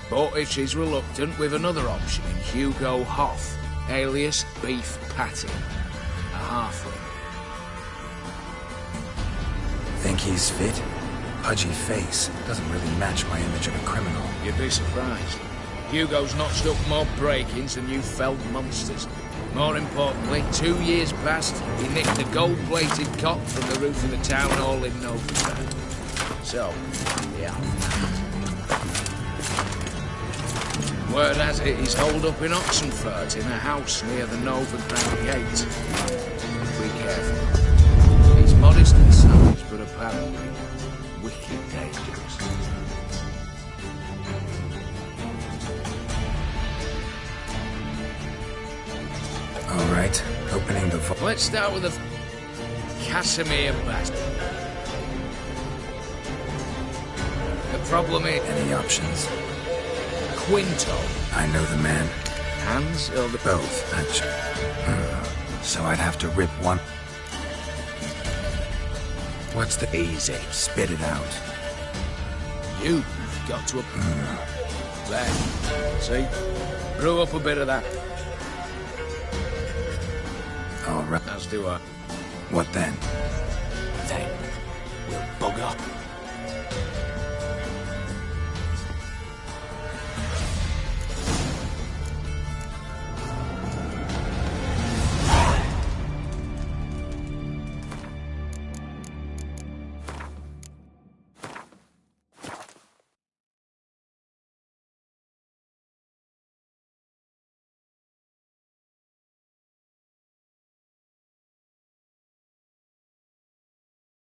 But if she's reluctant, with another option in Hugo Hoff, alias Beef Patty, a halfling. Think he's fit? Pudgy face. Doesn't really match my image of a criminal. You'd be surprised. Hugo's notched up more break-ins than you felled monsters. More importantly, 2 years past, he nicked a gold-plated cop from the roof of the town hall in Novigrad. So, yeah. Word has it he's holed up in Oxenfurt in a house near the Novigrad gate. Be careful. He's modest in size, but apparently wicked dangerous. All right, opening the vault. Let's start with the... Casimir bastard. The problem is... Any options? Quinto. I know the man. Hands or the... Both, actually. So I'd have to rip one... What's the... Easy. Spit it out. You've got to... There. See? Brew up a bit of that. All right. As do I. What then?